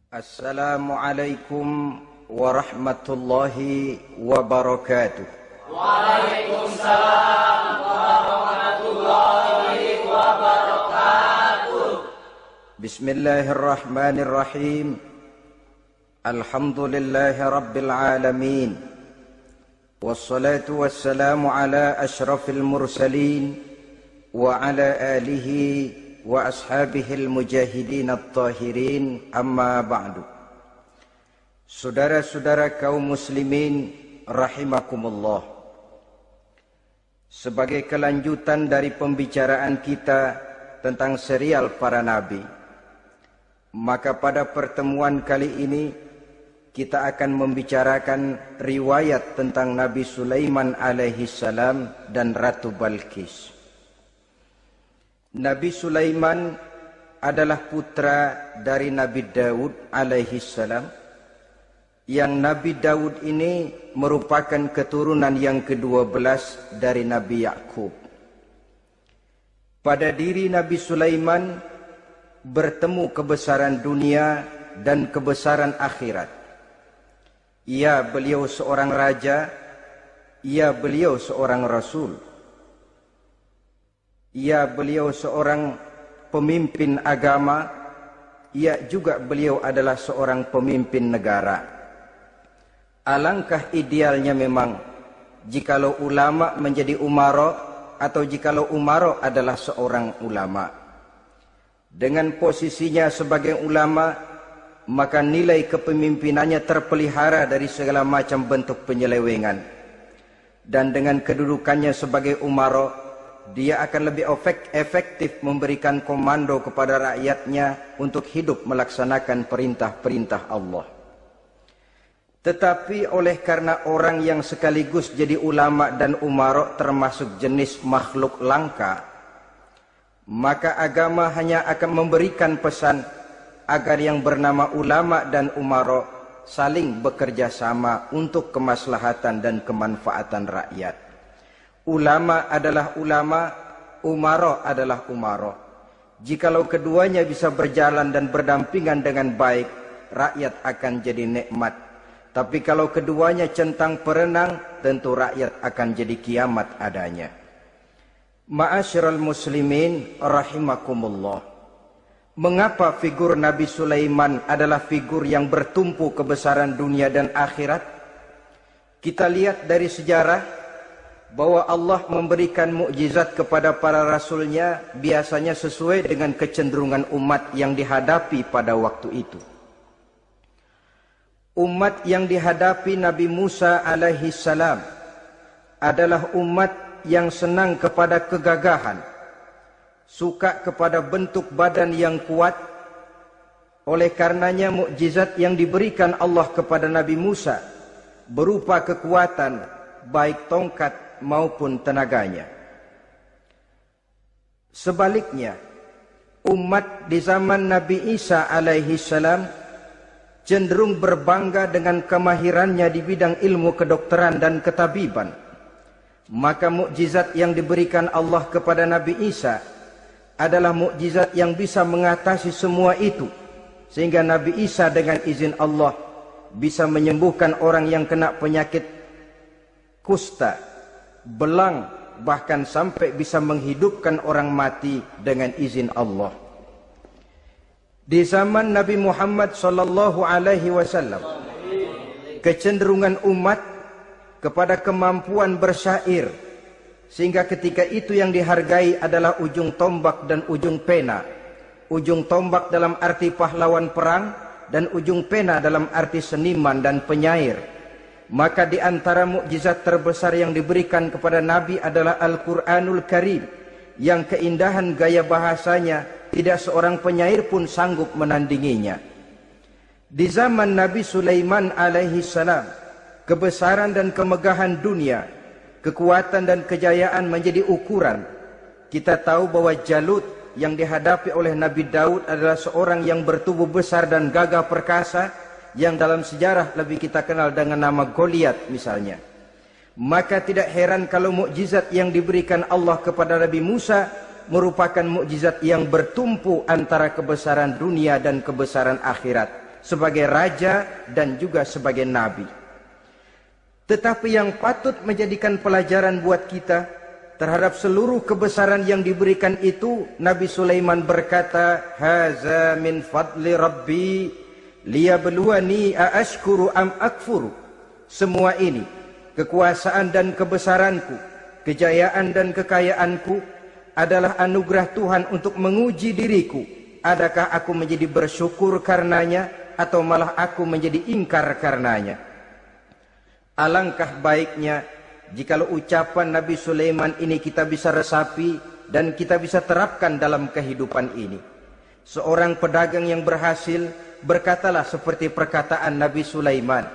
Assalamualaikum warahmatullahi wabarakatuh. Waalaikumsalam warahmatullahi wabarakatuh. Bismillahirrahmanirrahim. Alhamdulillahi rabbil alamin. Wassalatu wassalamu ala ashrafil mursalin wa ala alihi wa ashabihil mujahidin at-tahirin, amma ba'du. Saudara-saudara kaum muslimin rahimakumullah, sebagai kelanjutan dari pembicaraan kita tentang serial para nabi, maka pada pertemuan kali ini kita akan membicarakan riwayat tentang Nabi Sulaiman alaihi salam dan Ratu Balqis. Nabi Sulaiman adalah putra dari Nabi Daud alaihi salam, yang Nabi Daud ini merupakan keturunan yang ke-12 dari Nabi Yakub. Pada diri Nabi Sulaiman bertemu kebesaran dunia dan kebesaran akhirat. Ya, beliau seorang raja, ya, beliau seorang rasul. Ya, beliau seorang pemimpin agama, ya juga beliau adalah seorang pemimpin negara. Alangkah idealnya memang jikalau ulama menjadi umara, atau jikalau umara adalah seorang ulama. Dengan posisinya sebagai ulama, maka nilai kepemimpinannya terpelihara dari segala macam bentuk penyelewengan. Dan dengan kedudukannya sebagai umara, dia akan lebih efektif memberikan komando kepada rakyatnya untuk hidup melaksanakan perintah-perintah Allah. Tetapi oleh karena orang yang sekaligus jadi ulama dan umara termasuk jenis makhluk langka, maka agama hanya akan memberikan pesan agar yang bernama ulama dan umara saling bekerja sama untuk kemaslahatan dan kemanfaatan rakyat. Ulama adalah ulama, umara adalah umara. Jikalau keduanya bisa berjalan dan berdampingan dengan baik, rakyat akan jadi nikmat. Tapi kalau keduanya centang perenang, tentu rakyat akan jadi kiamat adanya. Ma'asyiral muslimin rahimakumullah. Mengapa figur Nabi Sulaiman adalah figur yang bertumpu kebesaran dunia dan akhirat? Kita lihat dari sejarah bahwa Allah memberikan mukjizat kepada para rasulnya biasanya sesuai dengan kecenderungan umat yang dihadapi pada waktu itu. Umat yang dihadapi Nabi Musa alaihi salam adalah umat yang senang kepada kegagahan, suka kepada bentuk badan yang kuat. Oleh karenanya mukjizat yang diberikan Allah kepada Nabi Musa berupa kekuatan, baik tongkat maupun tenaganya. Sebaliknya, umat di zaman Nabi Isa alaihi salam cenderung berbangga dengan kemahirannya di bidang ilmu kedokteran dan ketabiban. Maka mukjizat yang diberikan Allah kepada Nabi Isa adalah mukjizat yang bisa mengatasi semua itu, sehingga Nabi Isa dengan izin Allah bisa menyembuhkan orang yang kena penyakit kusta, belang, bahkan sampai bisa menghidupkan orang mati dengan izin Allah. Di zaman Nabi Muhammad sallallahu alaihi wasallam, kecenderungan umat kepada kemampuan bersyair, sehingga ketika itu yang dihargai adalah ujung tombak dan ujung pena. Ujung tombak dalam arti pahlawan perang, dan ujung pena dalam arti seniman dan penyair. Maka di antara mukjizat terbesar yang diberikan kepada Nabi adalah Al-Quranul Karim, yang keindahan gaya bahasanya tidak seorang penyair pun sanggup menandinginya. Di zaman Nabi Sulaiman alaihi salam, kebesaran dan kemegahan dunia, kekuatan dan kejayaan menjadi ukuran. Kita tahu bahwa Jalut yang dihadapi oleh Nabi Daud adalah seorang yang bertubuh besar dan gagah perkasa, yang dalam sejarah lebih kita kenal dengan nama Goliat misalnya. Maka tidak heran kalau mukjizat yang diberikan Allah kepada Nabi Musa merupakan mukjizat yang bertumpu antara kebesaran dunia dan kebesaran akhirat. sebagai raja dan juga sebagai nabi. Tetapi yang patut menjadikan pelajaran buat kita terhadap seluruh kebesaran yang diberikan itu, Nabi Sulaiman berkata, "Haza min fadli Rabbi liyabluwani aashkuru am akfuru." Semua ini, kekuasaan dan kebesaranku, kejayaan dan kekayaanku adalah anugerah Tuhan untuk menguji diriku. Adakah aku menjadi bersyukur karenanya atau malah aku menjadi ingkar karenanya? Alangkah baiknya jikalau ucapan Nabi Sulaiman ini kita bisa resapi dan kita bisa terapkan dalam kehidupan ini. Seorang pedagang yang berhasil berkatalah seperti perkataan Nabi Sulaiman.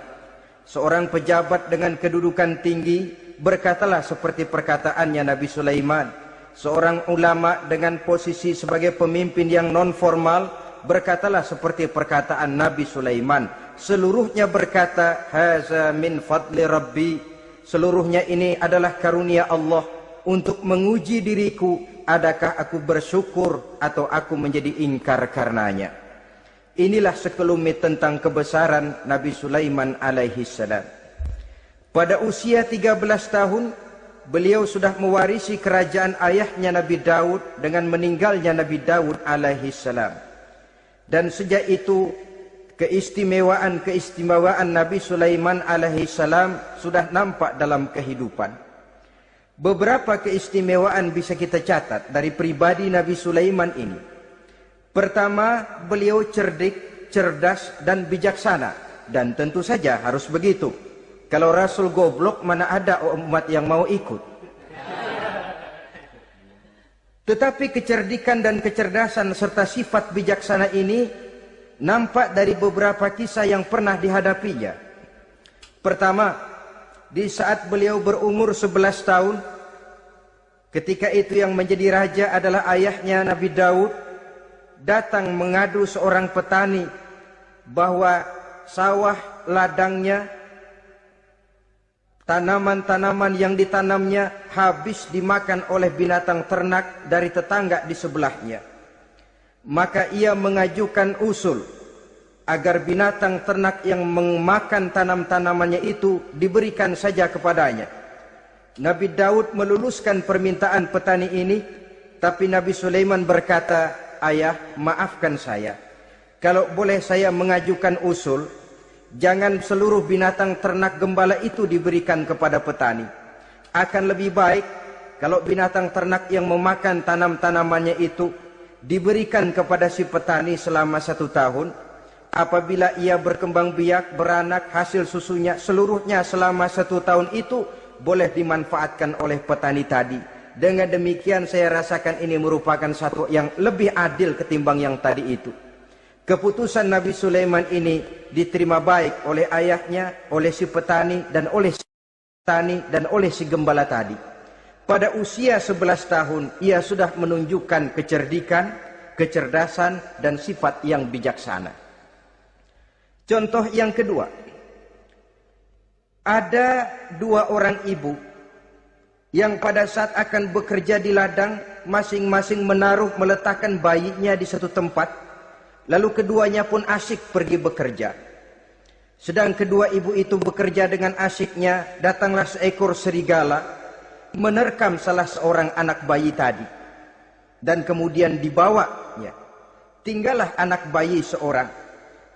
Seorang pejabat dengan kedudukan tinggi berkatalah seperti perkataannya Nabi Sulaiman. Seorang ulama dengan posisi sebagai pemimpin yang non formal berkatalah seperti perkataan Nabi Sulaiman. Seluruhnya berkata, "Haza min fadli Rabbi." Seluruhnya ini adalah karunia Allah untuk menguji diriku, adakah aku bersyukur atau aku menjadi ingkar karenanya. Inilah sekelumit tentang kebesaran Nabi Sulaiman alaihi salam. Pada usia 13 tahun, beliau sudah mewarisi kerajaan ayahnya Nabi Daud dengan meninggalnya Nabi Daud alaihi salam. Dan sejak itu keistimewaan Nabi Sulaiman alaihi salam sudah nampak dalam kehidupan. Beberapa keistimewaan bisa kita catat dari pribadi Nabi Sulaiman ini. Pertama, beliau cerdik, cerdas dan bijaksana, dan tentu saja harus begitu. Kalau Rasul goblok, mana ada umat yang mau ikut. Tetapi kecerdikan dan kecerdasan serta sifat bijaksana ini nampak dari beberapa kisah yang pernah dihadapinya. Pertama, di saat beliau berumur 11 tahun, ketika itu yang menjadi raja adalah ayahnya Nabi Daud, datang mengadu seorang petani bahwa sawah ladangnya, tanaman-tanaman yang ditanamnya habis dimakan oleh binatang ternak dari tetangga di sebelahnya. Maka ia mengajukan usul agar binatang ternak yang memakan tanam-tanamannya itu diberikan saja kepadanya. Nabi Daud meluluskan permintaan petani ini, tapi Nabi Sulaiman berkata, "Ayah, maafkan saya. Kalau boleh saya mengajukan usul, jangan seluruh binatang ternak gembala itu diberikan kepada petani. Akan lebih baik kalau binatang ternak yang memakan tanam-tanamannya itu diberikan kepada si petani selama 1 tahun. Apabila ia berkembang biak, beranak, hasil susunya seluruhnya selama 1 tahun itu boleh dimanfaatkan oleh petani tadi. Dengan demikian saya rasakan ini merupakan satu yang lebih adil ketimbang yang tadi itu." Keputusan Nabi Sulaiman ini diterima baik oleh ayahnya, oleh si petani dan oleh si gembala tadi. Pada usia 11 tahun, ia sudah menunjukkan kecerdikan, kecerdasan, dan sifat yang bijaksana. Contoh yang kedua, ada 2 orang ibu yang pada saat akan bekerja di ladang, masing-masing meletakkan bayinya di satu tempat, lalu keduanya pun asyik pergi bekerja. Sedang kedua ibu itu bekerja dengan asyiknya, datanglah seekor serigala menerkam salah seorang anak bayi tadi, dan kemudian dibawanya. Tinggallah anak bayi seorang.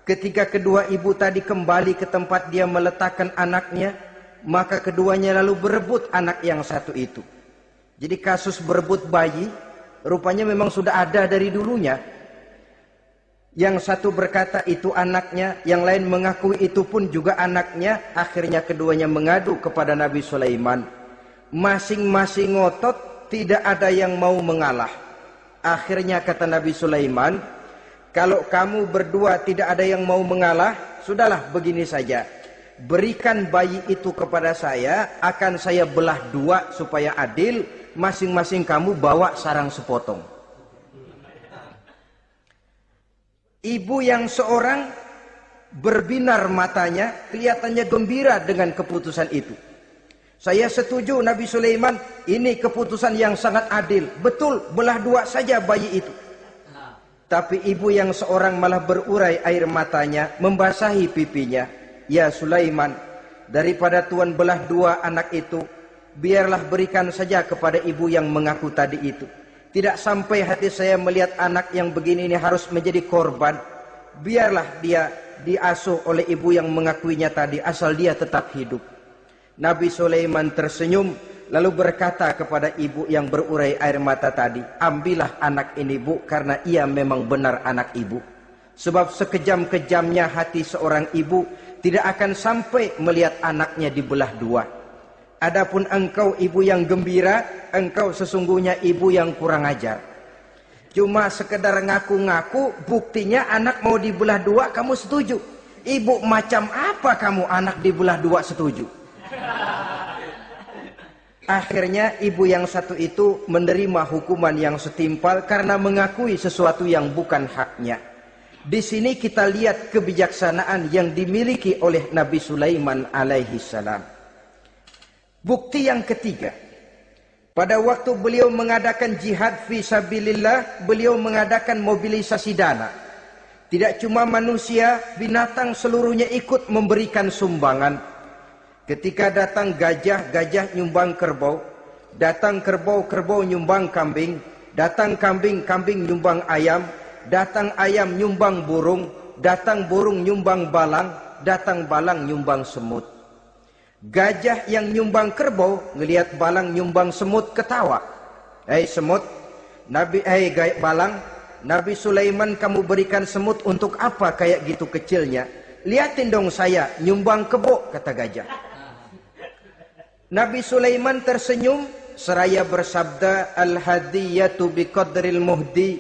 Ketika kedua ibu tadi kembali ke tempat dia meletakkan anaknya, maka keduanya lalu berebut anak yang satu itu. Jadi kasus berebut bayi rupanya memang sudah ada dari dulunya. Yang satu berkata itu anaknya, yang lain mengakui itu pun juga anaknya. Akhirnya keduanya mengadu kepada Nabi Sulaiman. Masing-masing ngotot, tidak ada yang mau mengalah. Akhirnya kata Nabi Sulaiman, "Kalau kamu berdua tidak ada yang mau mengalah, sudahlah begini saja. Berikan bayi itu kepada saya, akan saya belah 2 supaya adil. Masing-masing kamu bawa sarang sepotong." Ibu yang seorang berbinar matanya, kelihatannya gembira dengan keputusan itu. "Saya setuju Nabi Sulaiman, ini keputusan yang sangat adil. Betul, belah 2 saja bayi itu." Tapi ibu yang seorang malah berurai air matanya, membasahi pipinya. Ya Sulaiman, daripada Tuhan belah dua anak itu, biarlah berikan saja kepada ibu yang mengaku tadi itu. Tidak sampai hati saya melihat anak yang begini ini harus menjadi korban. Biarlah dia diasuh oleh ibu yang mengakuinya tadi, asal dia tetap hidup. Nabi Sulaiman tersenyum, lalu berkata kepada ibu yang berurai air mata tadi, ambillah anak ini bu, karena ia memang benar anak ibu. Sebab sekejam-kejamnya hati seorang ibu tidak akan sampai melihat anaknya dibelah dua. Adapun engkau ibu yang gembira, engkau sesungguhnya ibu yang kurang ajar. Cuma sekedar ngaku-ngaku, buktinya anak mau dibelah dua kamu setuju. Ibu macam apa kamu anak dibelah dua setuju? Akhirnya ibu yang satu itu menerima hukuman yang setimpal karena mengakui sesuatu yang bukan haknya. Di sini kita lihat kebijaksanaan yang dimiliki oleh Nabi Sulaiman alaihi salam. Bukti yang ketiga, pada waktu beliau mengadakan jihad fi sabilillah, beliau mengadakan mobilisasi dana. Tidak cuma manusia, binatang seluruhnya ikut memberikan sumbangan. Ketika datang gajah, gajah nyumbang kerbau. Datang kerbau, kerbau nyumbang kambing. Datang kambing, kambing nyumbang ayam. Datang ayam nyumbang burung. Datang burung nyumbang balang. Datang balang nyumbang semut. Gajah yang nyumbang kerbau ngelihat balang nyumbang semut ketawa. Hei semut, balang, Nabi Sulaiman kamu berikan semut untuk apa kayak gitu kecilnya? Liatin dong saya nyumbang kebo, kata gajah. Nabi Sulaiman tersenyum seraya bersabda, al-hadiyatu biqadril muhdi.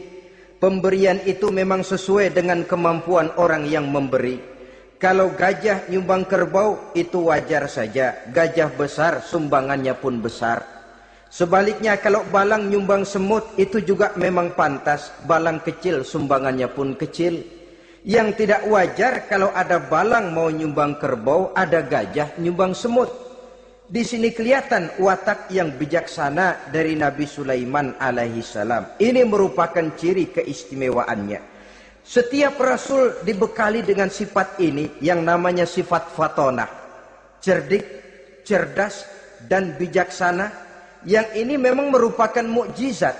Pemberian itu memang sesuai dengan kemampuan orang yang memberi. Kalau gajah nyumbang kerbau itu wajar saja. Gajah besar sumbangannya pun besar. Sebaliknya kalau balang nyumbang semut itu juga memang pantas. Balang kecil sumbangannya pun kecil. Yang tidak wajar kalau ada balang mau nyumbang kerbau, ada gajah nyumbang semut. Di sini kelihatan watak yang bijaksana dari Nabi Sulaiman alaihi salam. Ini merupakan ciri keistimewaannya. Setiap rasul dibekali dengan sifat ini yang namanya sifat fatonah. Cerdik, cerdas, dan bijaksana. Yang ini memang merupakan mukjizat.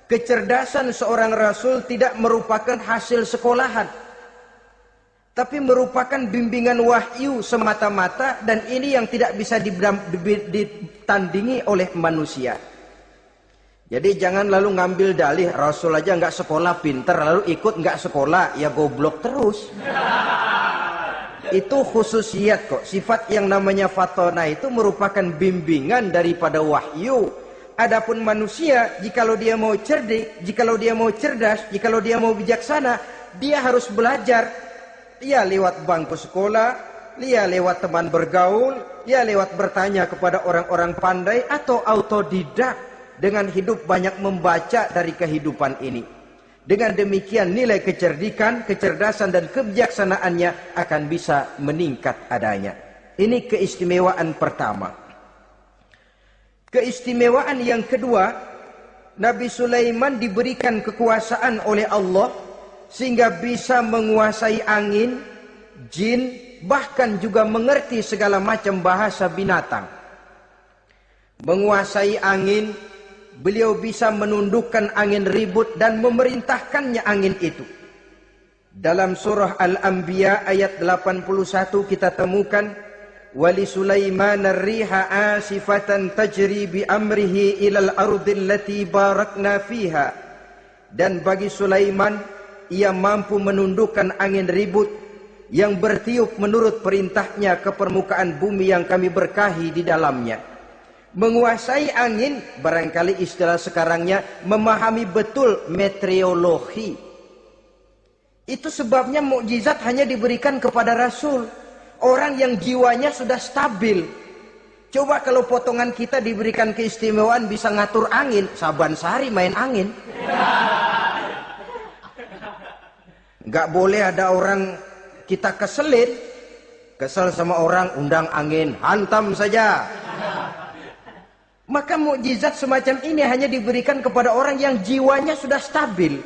Kecerdasan seorang rasul tidak merupakan hasil sekolahan. Tapi merupakan bimbingan wahyu semata-mata, dan ini yang tidak bisa ditandingi oleh manusia. Jadi jangan lalu ngambil dalih Rasul aja nggak sekolah pinter lalu ikut nggak sekolah ya goblok terus. Itu khususiat kok. Sifat yang namanya fatona itu merupakan bimbingan daripada wahyu. Adapun manusia, jikalau dia mau cerdik, jikalau dia mau cerdas, jikalau dia mau bijaksana, dia harus belajar. Ya lewat bangku sekolah, ya lewat teman bergaul, ya lewat bertanya kepada orang-orang pandai, atau autodidak. Dengan hidup banyak membaca dari kehidupan ini. Dengan demikian nilai kecerdikan, kecerdasan dan kebijaksanaannya akan bisa meningkat adanya. Ini keistimewaan pertama. Keistimewaan yang kedua, Nabi Sulaiman diberikan kekuasaan oleh Allah sehingga bisa menguasai angin, jin, bahkan juga mengerti segala macam bahasa binatang. Menguasai angin, beliau bisa menundukkan angin ribut dan memerintahkannya angin itu. Dalam surah Al-Anbiya ayat 81 kita temukan, wali Sulaiman ar-riha asifatan tajri bi amrihi ilal ardil lati barakna fiha. Dan bagi Sulaiman, ia mampu menundukkan angin ribut yang bertiup menurut perintahnya ke permukaan bumi yang kami berkahi di dalamnya. Menguasai angin, barangkali istilah sekarangnya, memahami betul meteorologi. Itu sebabnya mukjizat hanya diberikan kepada Rasul. Orang yang jiwanya sudah stabil. Coba kalau potongan kita diberikan keistimewaan bisa ngatur angin, Saban Sari main angin. Gak boleh ada orang kita keselin. Kesel sama orang, undang angin, hantam saja. Maka mukjizat semacam ini hanya diberikan kepada orang yang jiwanya sudah stabil.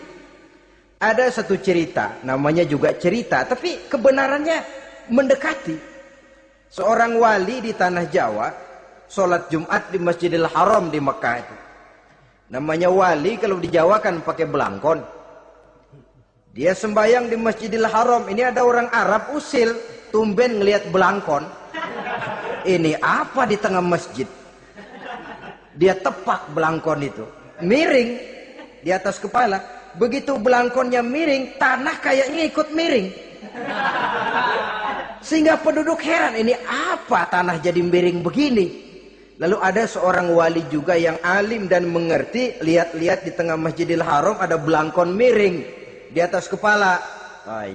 Ada satu cerita, namanya juga cerita, tapi kebenarannya mendekati. Seorang wali di tanah Jawa, sholat Jumat di Masjidil Haram di Mekah itu. Namanya wali kalau di Jawa kan pakai belangkon. Dia sembahyang di Masjidil Haram. Ini ada orang Arab usil, tumben ngelihat belangkon. Ini apa di tengah masjid? Dia tepak belangkon itu, miring di atas kepala. Begitu belangkonnya miring, tanah kayaknya ikut miring. Sehingga penduduk heran, ini apa tanah jadi miring begini? Lalu ada seorang wali juga yang alim dan mengerti, lihat-lihat di tengah Masjidil Haram ada belangkon miring di atas kepala.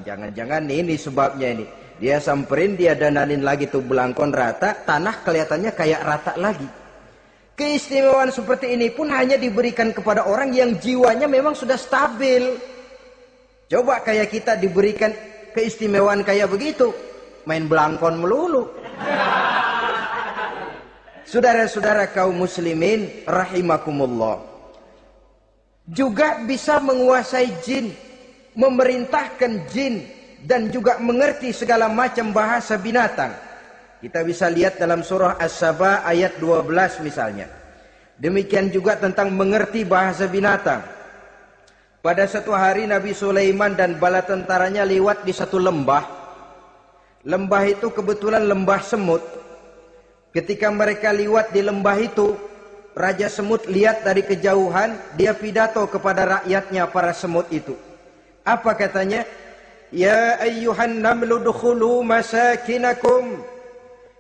Jangan-jangan ini sebabnya ini. Dia samperin, dia dananin lagi tuh belangkon rata, tanah kelihatannya kayak rata lagi. Keistimewaan seperti ini pun hanya diberikan kepada orang yang jiwanya memang sudah stabil. Coba kayak kita diberikan keistimewaan kayak begitu, main belangkon melulu. Saudara-saudara kaum muslimin rahimakumullah, juga bisa menguasai jin, memerintahkan jin, dan juga mengerti segala macam bahasa binatang. Kita bisa lihat dalam surah As-Saba ayat 12 misalnya. Demikian juga tentang mengerti bahasa binatang. Pada satu hari Nabi Sulaiman dan bala tentaranya lewat di satu lembah. Lembah itu kebetulan lembah semut. Ketika mereka lewat di lembah itu, Raja Semut lihat dari kejauhan, dia pidato kepada rakyatnya para semut itu. Apa katanya? Ya ayyuhan namlu dukhulu masakinakum.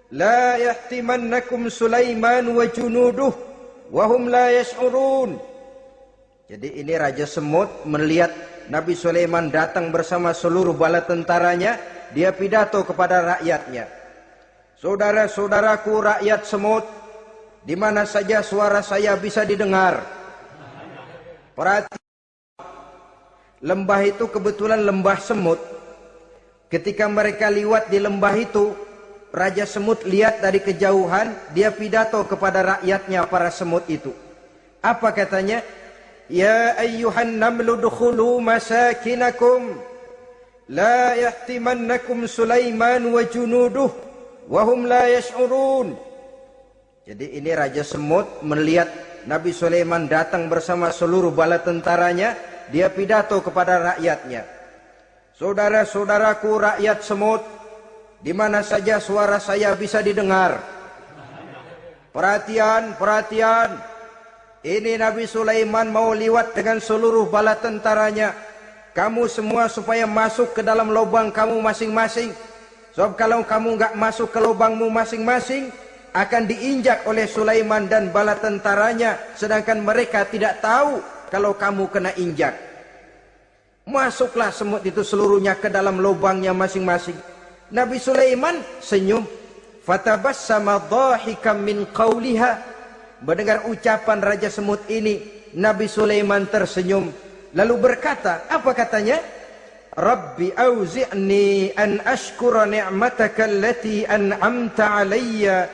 La yahtimannakum Sulaiman wa junuduh wa hum la yash'urun. Jadi ini Raja Semut melihat Nabi Sulaiman datang bersama seluruh bala tentaranya, dia pidato kepada rakyatnya. Saudara-saudaraku rakyat semut, di mana saja suara saya bisa didengar. Perhatikan, lembah itu kebetulan lembah semut. Ketika mereka lewat di lembah itu, Raja Semut lihat dari kejauhan, dia pidato kepada rakyatnya para semut itu. Apa katanya? Ya ayyuhan namlu dukhulu masakinakum. La yahtimannakum Sulaiman wa junuduh wa hum la yash'urun. Jadi ini Raja Semut melihat Nabi Sulaiman datang bersama seluruh bala tentaranya, dia pidato kepada rakyatnya. Saudara-saudaraku rakyat semut, di mana saja suara saya bisa didengar. Perhatian, perhatian. Ini Nabi Sulaiman mau lewat dengan seluruh bala tentaranya. Kamu semua supaya masuk ke dalam lubang kamu masing-masing. Sebab kalau kamu nggak masuk ke lubangmu masing-masing, akan diinjak oleh Sulaiman dan bala tentaranya. Sedangkan mereka tidak tahu kalau kamu kena injak. Masuklah semut itu seluruhnya ke dalam lubangnya masing-masing. Nabi Sulaiman senyum. Fatabassama dhahikan min qawliha. Mendengar ucapan Raja Semut ini, Nabi Sulaiman tersenyum. Lalu berkata, apa katanya? Rabbi auzi'ni an ashkura ni'mataka allati an'amta alayya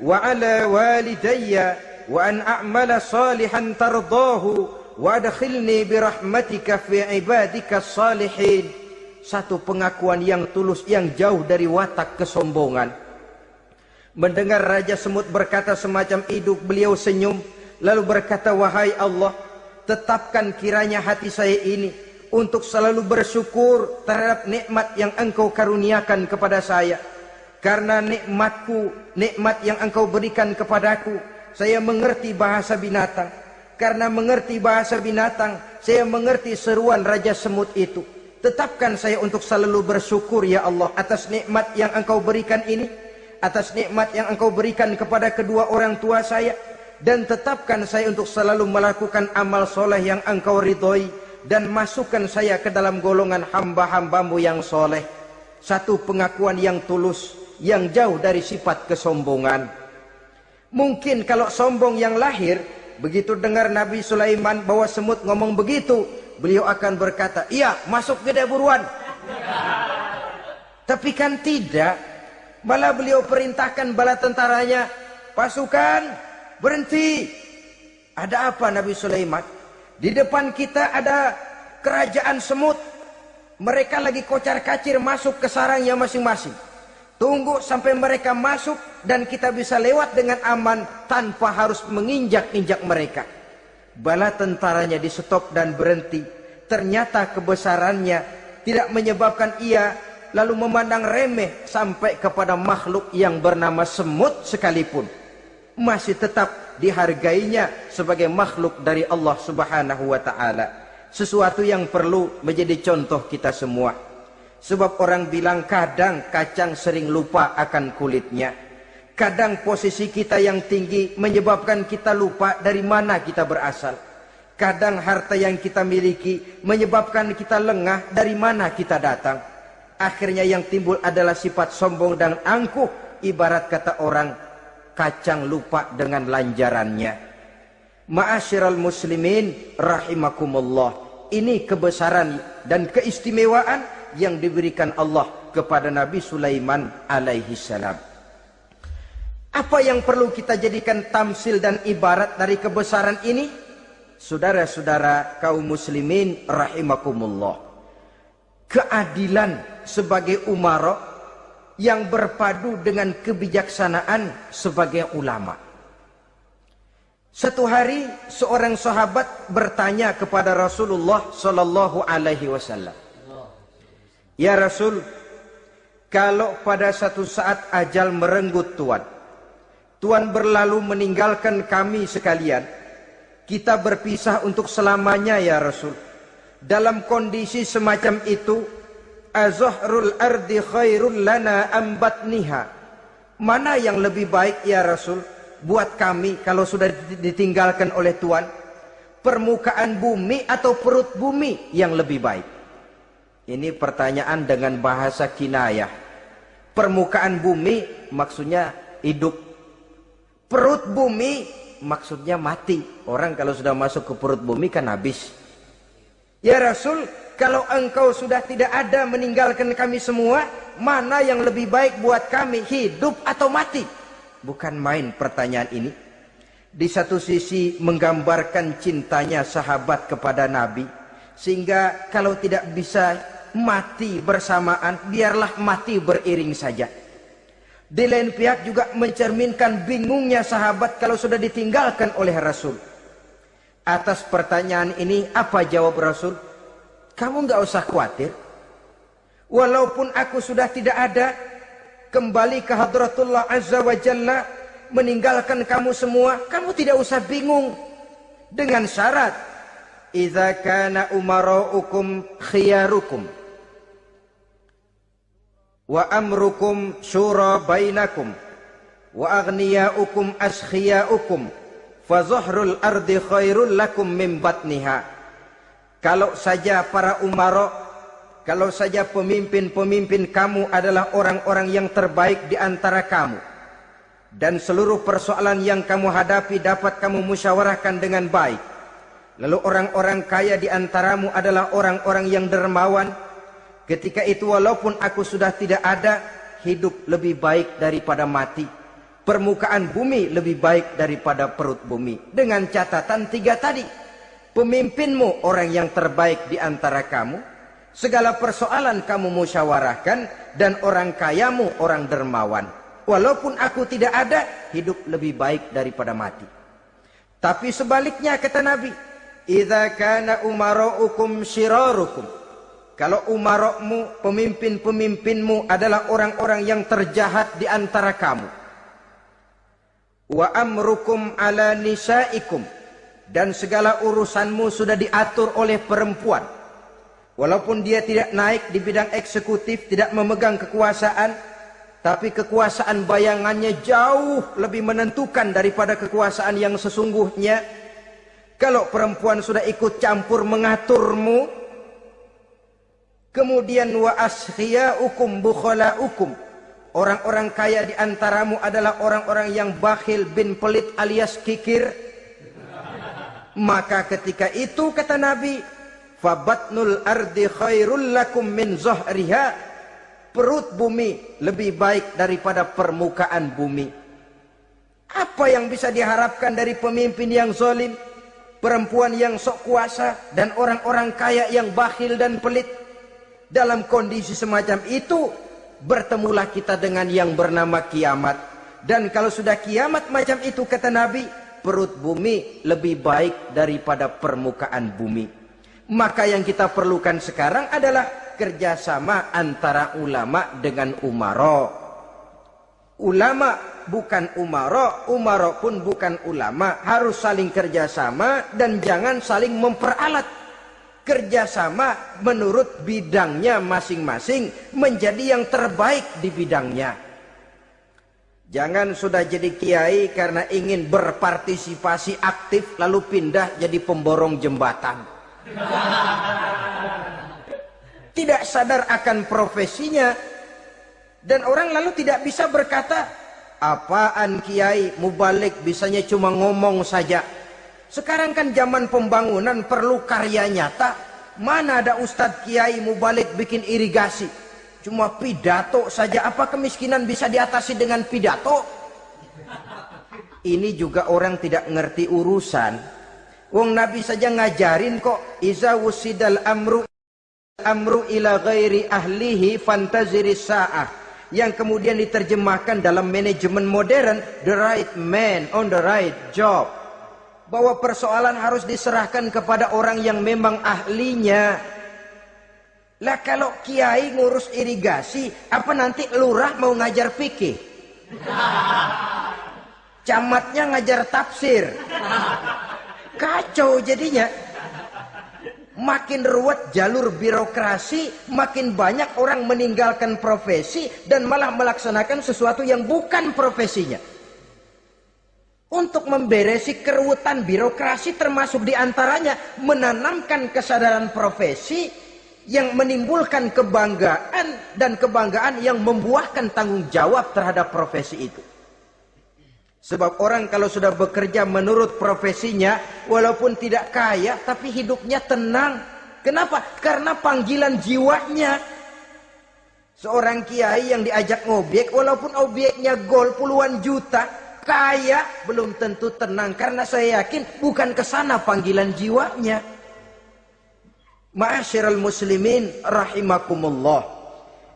wa ala walidayya wa an a'mala salihan tardahu wa adkhilni birahmatika fi ibadika salihin. Satu pengakuan yang tulus, yang jauh dari watak kesombongan. Mendengar Raja Semut berkata semacam itu, beliau senyum. Lalu berkata, wahai Allah, tetapkan kiranya hati saya ini untuk selalu bersyukur terhadap nikmat yang engkau karuniakan kepada saya. Karena nikmatku, nikmat yang engkau berikan kepadaku, saya mengerti bahasa binatang. Karena mengerti bahasa binatang, saya mengerti seruan Raja Semut itu. Tetapkan saya untuk selalu bersyukur ya Allah atas nikmat yang engkau berikan ini, atas nikmat yang engkau berikan kepada kedua orang tua saya, dan tetapkan saya untuk selalu melakukan amal soleh yang engkau ridhoi, dan masukkan saya ke dalam golongan hamba-hambamu yang soleh. Satu pengakuan yang tulus, yang jauh dari sifat kesombongan. Mungkin kalau sombong yang lahir, begitu dengar Nabi Sulaiman bahwa semut ngomong begitu, beliau akan berkata, iya masuk gede buruan. Tapi kan tidak. Malah beliau perintahkan bala tentaranya, pasukan berhenti. Ada apa Nabi Sulaiman? Di depan kita ada kerajaan semut. Mereka lagi kocar-kacir masuk ke sarangnya masing-masing. Tunggu sampai mereka masuk dan kita bisa lewat dengan aman tanpa harus menginjak-injak mereka. Bala tentaranya di stop dan berhenti. Ternyata kebesarannya tidak menyebabkan ia lalu memandang remeh sampai kepada makhluk yang bernama semut sekalipun. Masih tetap dihargainya sebagai makhluk dari Allah Subhanahu wa ta'ala. Sesuatu yang perlu menjadi contoh kita semua. Sebab orang bilang kadang kacang sering lupa akan kulitnya. Kadang posisi kita yang tinggi menyebabkan kita lupa dari mana kita berasal. Kadang harta yang kita miliki menyebabkan kita lengah dari mana kita datang. Akhirnya yang timbul adalah sifat sombong dan angkuh. Ibarat kata orang, kacang lupa dengan lanjarannya. Ma'asyiral muslimin rahimakumullah. Ini kebesaran dan keistimewaan yang diberikan Allah kepada Nabi Sulaiman alaihi salam. Apa yang perlu kita jadikan tamsil dan ibarat dari kebesaran ini? Saudara-saudara kaum muslimin rahimakumullah. Keadilan sebagai umara yang berpadu dengan kebijaksanaan sebagai ulama. Satu hari seorang sahabat bertanya kepada Rasulullah sallallahu alaihi wasallam, "Ya Rasul, kalau pada satu saat ajal merenggut Tuhan berlalu meninggalkan kami sekalian, kita berpisah untuk selamanya ya Rasul. Dalam kondisi semacam itu, azahrul ardi khairul lana am batniha. Mana yang lebih baik ya Rasul buat kami kalau sudah ditinggalkan oleh Tuhan? Permukaan bumi atau perut bumi yang lebih baik?" Ini pertanyaan dengan bahasa kinayah. Permukaan bumi maksudnya hidup. Perut bumi maksudnya mati. Orang kalau sudah masuk ke perut bumi kan habis. "Ya Rasul, kalau engkau sudah tidak ada meninggalkan kami semua, mana yang lebih baik buat kami, hidup atau mati?" Bukan main pertanyaan ini. Di satu sisi menggambarkan cintanya sahabat kepada Nabi, sehingga kalau tidak bisa mati bersamaan, biarlah mati beriring saja. Di lain pihak juga mencerminkan bingungnya sahabat kalau sudah ditinggalkan oleh Rasul. Atas pertanyaan ini apa jawab Rasul? "Kamu nggak usah khawatir. Walaupun aku sudah tidak ada, kembali ke hadratullah azza wa jalla, meninggalkan kamu semua, kamu tidak usah bingung. Dengan syarat, idza kana umaraukum khiyarukum wa amrukum syura bainakum wa aghniyaukum askhiyaukum fa zahrul ardi khairul lakum min batniha." Kalau saja para umara, kalau saja pemimpin-pemimpin kamu adalah orang-orang yang terbaik di antara kamu, dan seluruh persoalan yang kamu hadapi dapat kamu musyawarahkan dengan baik, lalu orang-orang kaya di antaramu adalah orang-orang yang dermawan, ketika itu walaupun aku sudah tidak ada, hidup lebih baik daripada mati, permukaan bumi lebih baik daripada perut bumi. Dengan catatan tiga tadi, pemimpinmu orang yang terbaik di antara kamu, segala persoalan kamu musyawarahkan, dan orang kayamu orang dermawan. Walaupun aku tidak ada, hidup lebih baik daripada mati. Tapi sebaliknya kata Nabi, idza kana umaraukum syirarukum. Kalau umarokmu, pemimpin-pemimpinmu adalah orang-orang yang terjahat di antara kamu. Wa amrukum ala nisaikum. Dan segala urusanmu sudah diatur oleh perempuan. Walaupun dia tidak naik di bidang eksekutif, tidak memegang kekuasaan, tapi kekuasaan bayangannya jauh lebih menentukan daripada kekuasaan yang sesungguhnya. Kalau perempuan sudah ikut campur mengaturmu, kemudian wa askhiyaukum bukhalaukum. Orang-orang kaya di antaramu adalah orang-orang yang bakhil bin pelit alias kikir. Maka ketika itu kata Nabi, fabatnul ardi khairul lakum min zahriha. Perut bumi lebih baik daripada permukaan bumi. Apa yang bisa diharapkan dari pemimpin yang zalim? perempuan yang sok kuasa, dan orang-orang kaya yang bakhil dan pelit. Dalam kondisi semacam itu, bertemulah kita dengan yang bernama kiamat. Dan kalau sudah kiamat macam itu, kata Nabi, perut bumi lebih baik daripada permukaan bumi. Maka yang kita perlukan sekarang adalah kerjasama antara ulama dengan umara. Ulama bukan umara, umara pun bukan ulama. Harus saling kerjasama dan jangan saling memperalat. Kerjasama menurut bidangnya masing-masing menjadi yang terbaik di bidangnya. Jangan sudah jadi kiai karena ingin berpartisipasi aktif lalu pindah jadi pemborong jembatan. Tidak sadar akan profesinya, dan orang lalu tidak bisa berkata, apaan kiai mubalik bisanya cuma ngomong saja. Sekarang kan zaman pembangunan perlu karya nyata. Mana ada ustadz kiai mubalik bikin irigasi, cuma pidato saja. Apa kemiskinan bisa diatasi dengan pidato? Ini juga orang tidak ngerti urusan. Wong Nabi saja ngajarin kok, iza wusidal amru ila ghairi ahlihi fantaziris sa'ah, yang kemudian diterjemahkan dalam manajemen modern, the right man on the right job. Bahwa persoalan harus diserahkan kepada orang yang memang ahlinya. Lah kalau kiai ngurus irigasi, apa nanti lurah mau ngajar fikih? Camatnya ngajar tafsir. Kacau jadinya. Makin ruwet jalur birokrasi, makin banyak orang meninggalkan profesi dan malah melaksanakan sesuatu yang bukan profesinya. Untuk memberesi keruwetan birokrasi termasuk diantaranya menanamkan kesadaran profesi yang menimbulkan kebanggaan, dan kebanggaan yang membuahkan tanggung jawab terhadap profesi itu. Sebab orang kalau sudah bekerja menurut profesinya, walaupun tidak kaya tapi hidupnya tenang. Kenapa? Karena panggilan jiwanya. Seorang kiai yang diajak ngobek, walaupun objeknya gol puluhan juta, kaya belum tentu tenang, karena saya yakin bukan ke sana panggilan jiwanya. Ma'asyiral muslimin rahimakumullah.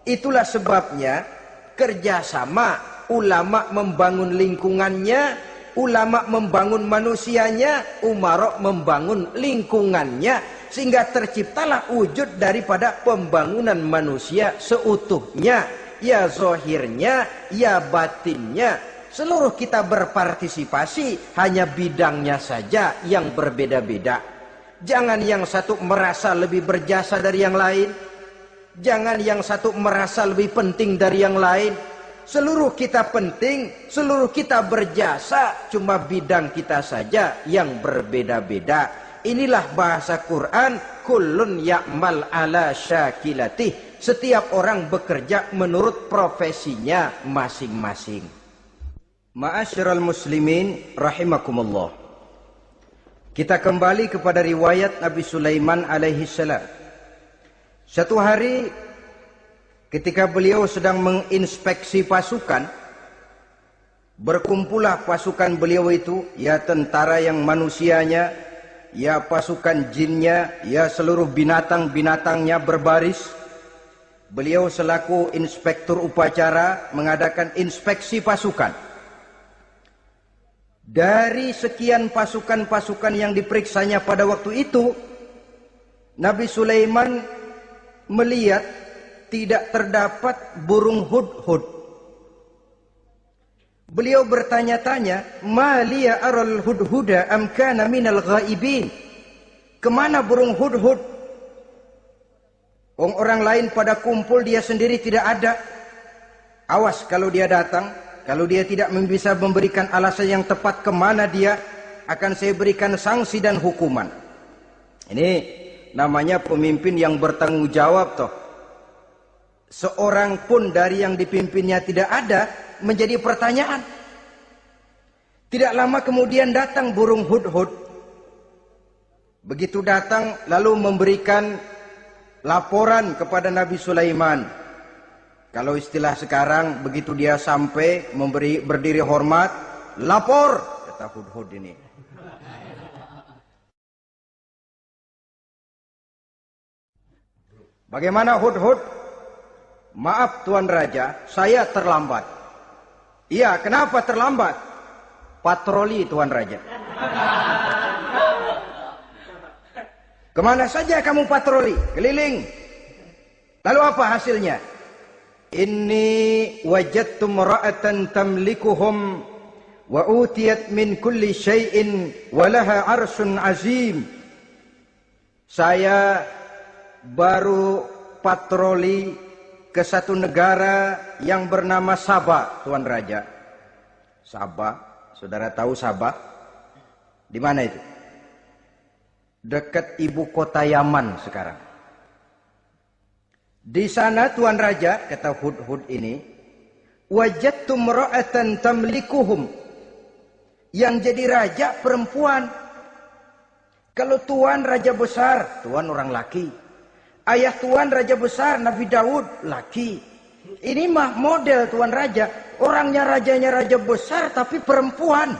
Itulah sebabnya kerjasama, ulama membangun lingkungannya, ulama membangun manusianya, umara membangun lingkungannya, sehingga terciptalah wujud daripada pembangunan manusia seutuhnya, ya zahirnya, ya batinnya. Seluruh kita berpartisipasi, hanya bidangnya saja yang berbeda-beda. Jangan yang satu merasa lebih berjasa dari yang lain. Jangan yang satu merasa lebih penting dari yang lain. Seluruh kita penting, seluruh kita berjasa, cuma bidang kita saja yang berbeda-beda. Inilah bahasa Quran, kullun ya'mal ala syakilatih. Setiap orang bekerja menurut profesinya masing-masing. Ma'asyiral muslimin rahimakumullah. Kita kembali kepada riwayat Nabi Sulaiman alaihi salam. Satu hari ketika beliau sedang menginspeksi pasukan, berkumpullah pasukan beliau itu, ya tentara yang manusianya, ya pasukan jinnya, ya seluruh binatang-binatangnya berbaris. Beliau selaku inspektur upacara mengadakan inspeksi pasukan. Dari sekian pasukan-pasukan yang diperiksanya pada waktu itu, Nabi Sulaiman melihat tidak terdapat burung hudhud. Beliau bertanya-tanya, "Ma liya aral hudhuda am kana minal ghaibin?" Kemana burung hudhud? Orang lain pada kumpul, dia sendiri tidak ada. Awas kalau dia datang. Kalau dia tidak bisa memberikan alasan yang tepat kemana dia, akan saya berikan sanksi dan hukuman. Ini namanya pemimpin yang bertanggung jawab toh. Seorang pun dari yang dipimpinnya tidak ada, menjadi pertanyaan. Tidak lama kemudian datang burung hudhud. Begitu datang lalu memberikan laporan kepada Nabi Sulaiman. Kalau istilah sekarang, begitu dia sampai berdiri hormat, lapor, kata hudhud ini. Bagaimana Hudhud? Maaf Tuan Raja, saya terlambat. Iya, kenapa terlambat? Patroli Tuan Raja. Kemana saja kamu patroli? Keliling. Lalu apa hasilnya? Inni wajadtu imra'atan tamlikuhum wa utiyat min kulli syai'in wa laha 'arsyun 'azim. Saya baru patroli ke satu negara yang bernama Sabah, Tuan Raja. Sabah, saudara tahu Sabah? Di mana itu? Dekat ibu kota Yaman sekarang. Di sana Tuan Raja, kata Hudhud ini, wajadtu imra'atan tamlikuhum. Yang jadi raja perempuan. Kalau Tuan raja besar, Tuan orang laki. Ayah Tuan raja besar, Nabi Daud, laki. Ini mah model Tuan Raja. Orangnya rajanya raja besar tapi perempuan.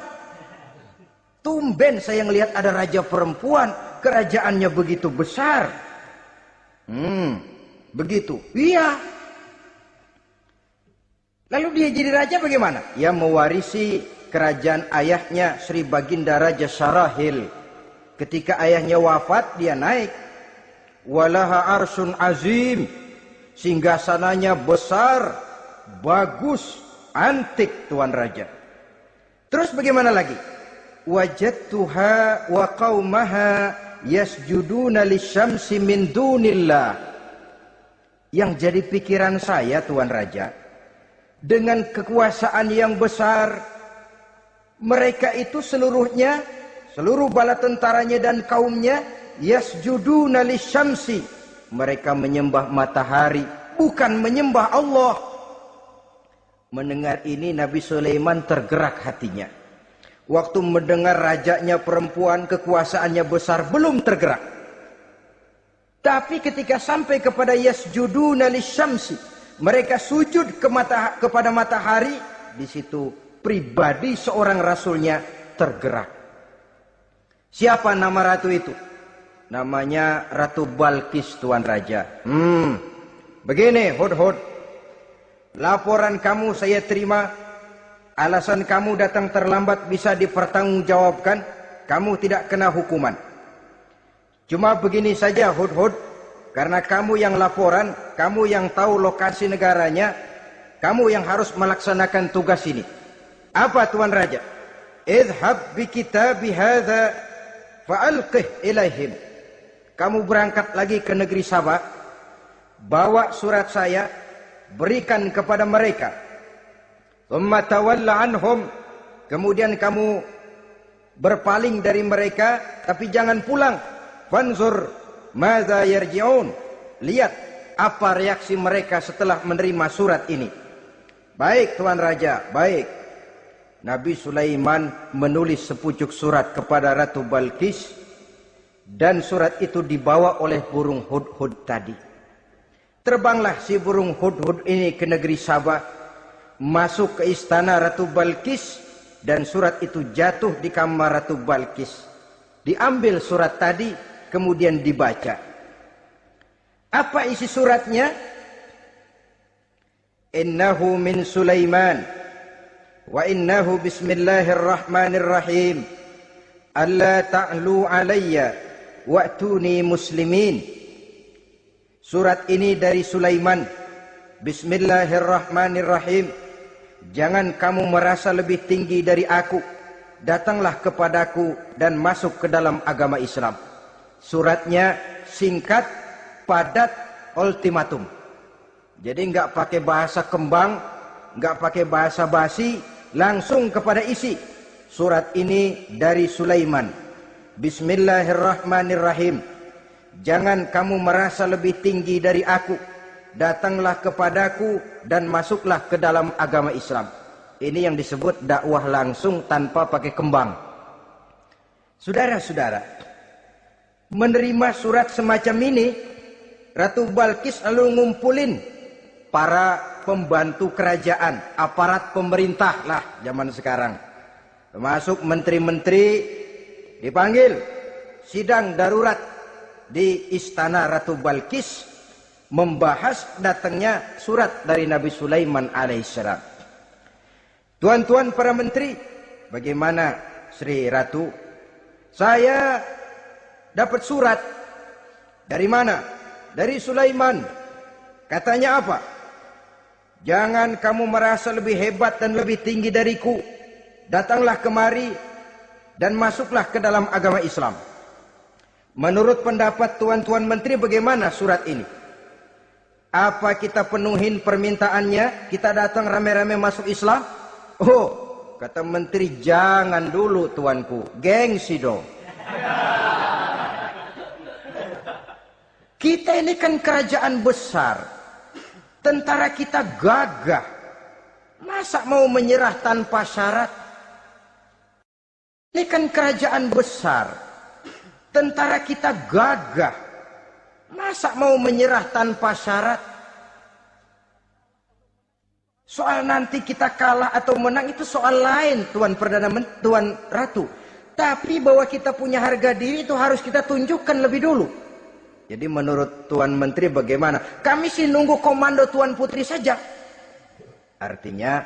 Tumben saya ngelihat ada raja perempuan. Kerajaannya begitu besar. Begitu. Iya. Lalu dia jadi raja bagaimana? Ia mewarisi kerajaan ayahnya Sri Baginda Raja Syarahil. Ketika ayahnya wafat, dia naik. Walaha arsyun azim. Singgasananya besar, bagus, antik Tuan Raja. Terus bagaimana lagi? Wajadtuha wa qaumaha yasjuduna lisyamsi min dunillah. Yang jadi pikiran saya Tuan Raja, dengan kekuasaan yang besar, mereka itu seluruhnya, seluruh bala tentaranya dan kaumnya, yasjuduna lisyamsi. Mereka menyembah matahari, bukan menyembah Allah. Mendengar ini Nabi Sulaiman tergerak hatinya. Waktu mendengar rajanya perempuan, kekuasaannya besar, belum tergerak. Tapi ketika sampai kepada yasjuduna lisyamsi, mereka sujud kepada matahari, di situ pribadi seorang rasulnya tergerak. Siapa nama ratu itu? Namanya Ratu Balkis Tuan Raja. Begini Hudhud, laporan kamu saya terima. Alasan kamu datang terlambat bisa dipertanggungjawabkan. Kamu tidak kena hukuman. Cuma begini saja Hudhud, karena kamu yang laporan, kamu yang tahu lokasi negaranya, kamu yang harus melaksanakan tugas ini. Apa Tuan Raja? Idhab bi kitabi hadza fa'alqih ilaihim. Kamu berangkat lagi ke negeri Sabah, bawa surat saya, berikan kepada mereka. Thumma tawalla anhum. Kemudian kamu berpaling dari mereka, tapi jangan pulang. Fanzur madza yarji'un. Lihat apa reaksi mereka setelah menerima surat ini. Baik Tuan Raja, baik. Nabi Sulaiman menulis sepucuk surat kepada Ratu Balkis, dan surat itu dibawa oleh burung Hudhud tadi. Terbanglah si burung Hudhud ini ke negeri Sabah, masuk ke istana Ratu Balkis, dan surat itu jatuh di kamar Ratu Balkis. Diambil surat tadi, kemudian dibaca. Apa isi suratnya? Innahu min Sulaiman wa innahu bismillahirrahmanirrahim. Alla ta'lu alayya wa'tuni muslimin. Surat ini dari Sulaiman. Bismillahirrahmanirrahim. Jangan kamu merasa lebih tinggi dari aku. Datanglah kepadaku dan masuk ke dalam agama Islam. Suratnya singkat, padat, ultimatum. Jadi enggak pakai bahasa kembang, enggak pakai bahasa basi, langsung kepada isi. Surat ini dari Sulaiman. Bismillahirrahmanirrahim. Jangan kamu merasa lebih tinggi dari aku. Datanglah kepadaku dan masuklah ke dalam agama Islam. Ini yang disebut dakwah langsung tanpa pakai kembang. Saudara-saudara, menerima surat semacam ini, Ratu Balkis lalu ngumpulin para pembantu kerajaan, aparat pemerintah lah zaman sekarang. Termasuk menteri-menteri dipanggil sidang darurat di istana Ratu Balkis. membahas datangnya surat dari Nabi Sulaiman alaihissalam. Tuan-tuan para menteri, bagaimana Sri Ratu? Saya dapat surat. Dari mana? Dari Sulaiman. Katanya apa? Jangan kamu merasa lebih hebat dan lebih tinggi dariku. Datanglah kemari dan masuklah ke dalam agama Islam. Menurut pendapat tuan-tuan menteri, bagaimana surat ini? Apa kita penuhin permintaannya? Kita datang rame-rame masuk Islam? Oh, kata menteri, jangan dulu tuanku. Gengsi dong. Kita ini kan kerajaan besar. Tentara kita gagah. Masa mau menyerah tanpa syarat? Ini kan kerajaan besar. Tentara kita gagah. Masa mau menyerah tanpa syarat? Soal nanti kita kalah atau menang itu soal lain, Tuan Perdana Menteri, Tuan Ratu. Tapi bahwa kita punya harga diri itu harus kita tunjukkan lebih dulu. Jadi menurut Tuan Menteri bagaimana? Kami sih nunggu komando Tuan Putri saja. Artinya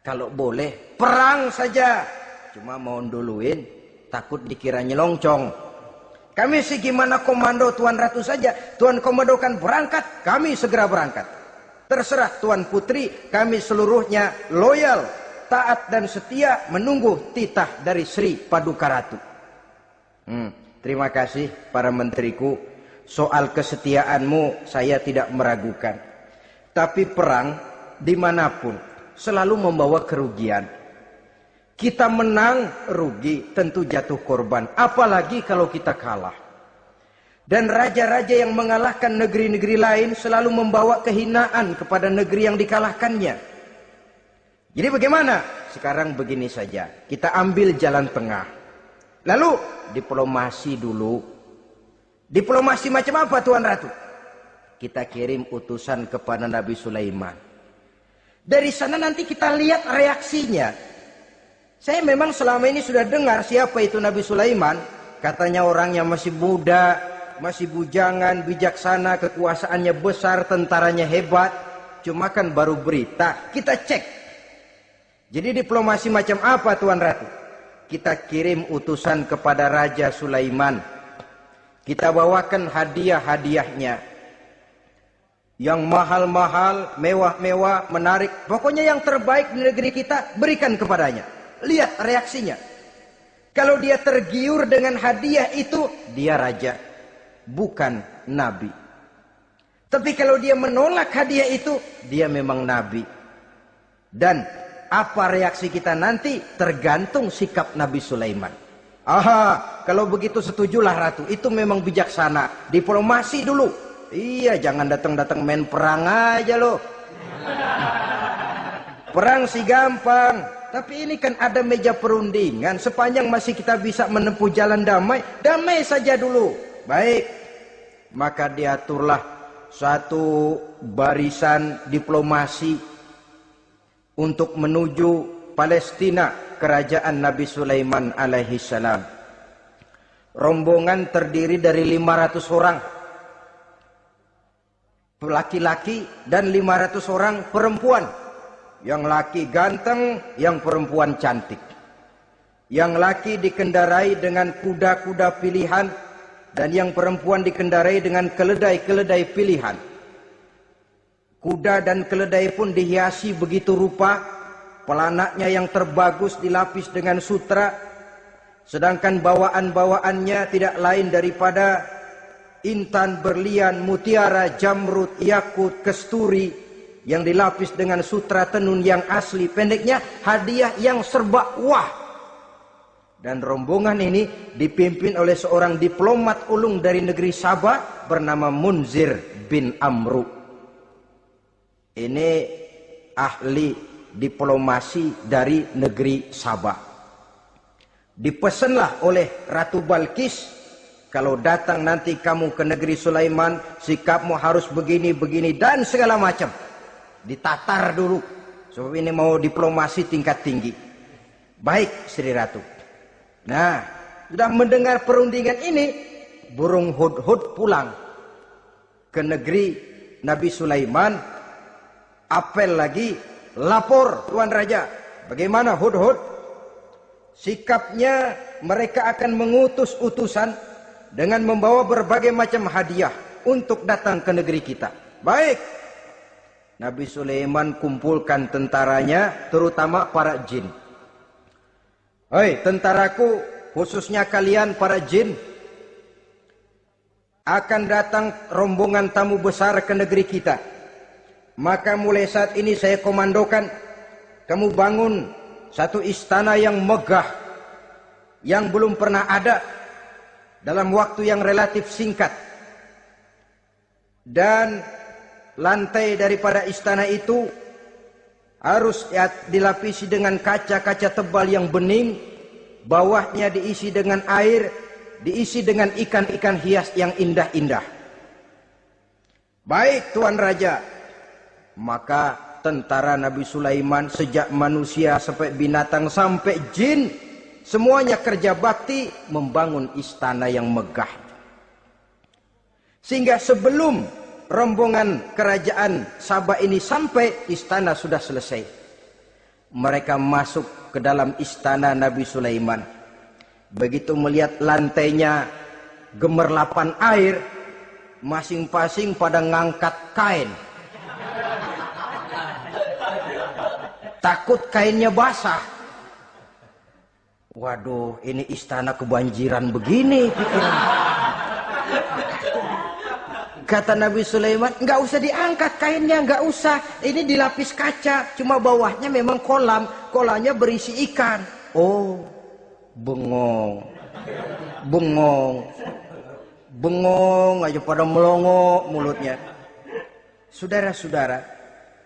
kalau boleh perang saja. Cuma mau duluin, takut dikira nyelongcong. Kami sih gimana komando Tuan Ratu saja. Tuan komandokan berangkat, kami segera berangkat. Terserah Tuan Putri, kami seluruhnya loyal, taat dan setia menunggu titah dari Sri Paduka Ratu. Terima kasih para menteriku. Soal kesetiaanmu saya tidak meragukan. Tapi perang dimanapun selalu membawa kerugian. Kita menang, rugi, tentu jatuh korban. Apalagi kalau kita kalah. Dan raja-raja yang mengalahkan negeri-negeri lain selalu membawa kehinaan kepada negeri yang dikalahkannya. Jadi bagaimana? Sekarang begini saja. Kita ambil jalan tengah. Lalu diplomasi dulu. Diplomasi macam apa Tuan Ratu? Kita kirim utusan kepada Nabi Sulaiman. Dari sana nanti kita lihat reaksinya. Saya memang selama ini sudah dengar siapa itu Nabi Sulaiman. Katanya orang yang masih muda, masih bujangan, bijaksana, kekuasaannya besar, tentaranya hebat. Cuma kan baru berita, kita cek. Jadi diplomasi macam apa Tuan Ratu? Kita kirim utusan kepada Raja Sulaiman. Kita bawakan hadiah-hadiahnya. Yang mahal-mahal, mewah-mewah, menarik. Pokoknya yang terbaik di negeri kita, berikan kepadanya. Lihat reaksinya. Kalau dia tergiur dengan hadiah itu, dia raja, bukan nabi. Tapi kalau dia menolak hadiah itu, dia memang nabi. Dan apa reaksi kita nanti tergantung sikap Nabi Sulaiman. Aha, kalau begitu setujulah Ratu. Itu memang bijaksana. Diplomasi dulu. Iya, jangan datang-datang main perang aja loh. Perang sih gampang. Tapi ini kan ada meja perundingan. Sepanjang masih kita bisa menempuh jalan damai, damai saja dulu. Baik. Maka diaturlah satu barisan diplomasi untuk menuju Palestina, kerajaan Nabi Sulaiman alaihi salam. Rombongan terdiri dari 500 orang laki-laki dan 500 orang perempuan. Yang laki ganteng, yang perempuan cantik. Yang laki dikendarai dengan kuda-kuda pilihan, dan yang perempuan dikendarai dengan keledai-keledai pilihan. Kuda dan keledai pun dihiasi begitu rupa, pelanaknya yang terbagus dilapis dengan sutra, sedangkan bawaan-bawaannya tidak lain daripada intan, berlian, mutiara, jamrud, yakut, kesturi, yang dilapis dengan sutra tenun yang asli. Pendeknya hadiah yang serba wah. Dan rombongan ini dipimpin oleh seorang diplomat ulung dari negeri Sabah bernama Munzir bin Amru. Ini ahli diplomasi dari negeri Sabah. Dipesanlah oleh Ratu Balkis, kalau datang nanti kamu ke negeri Sulaiman, sikapmu harus begini, begini, dan segala macam. Ditatar dulu. Sebab ini mau diplomasi tingkat tinggi. Baik Sri Ratu. Nah, sudah mendengar perundingan ini, burung hudhud pulang. ke negeri Nabi Sulaiman. Apel lagi, lapor Tuan Raja, bagaimana Hudhud? Sikapnya mereka akan mengutus utusan dengan membawa berbagai macam hadiah untuk datang ke negeri kita. Baik. Nabi Sulaiman kumpulkan tentaranya, terutama para jin. Hei tentaraku, khususnya kalian para jin, akan datang rombongan tamu besar ke negeri kita. Maka mulai saat ini saya komandokan, kamu bangun satu istana yang megah, yang belum pernah ada dalam waktu yang relatif singkat. Dan lantai daripada istana itu harus dilapisi dengan kaca-kaca tebal yang bening, bawahnya diisi dengan air, diisi dengan ikan-ikan hias yang indah-indah. Baik Tuan Raja. Maka tentara Nabi Sulaiman, sejak manusia sampai binatang sampai jin, semuanya kerja bakti membangun istana yang megah. Sehingga sebelum rombongan kerajaan Sabah ini sampai, istana sudah selesai. Mereka masuk ke dalam istana Nabi Sulaiman. Begitu melihat lantainya gemerlapan air, masing-masing pada ngangkat kain. Takut kainnya basah. Waduh, ini istana kebanjiran begini pikiran. Kata Nabi Sulaiman, nggak usah diangkat kainnya, nggak usah. Ini dilapis kaca, cuma bawahnya memang kolam. Kolamnya berisi ikan. Oh, bengong. Bengong. Bengong aja pada melongo mulutnya. Saudara-saudara,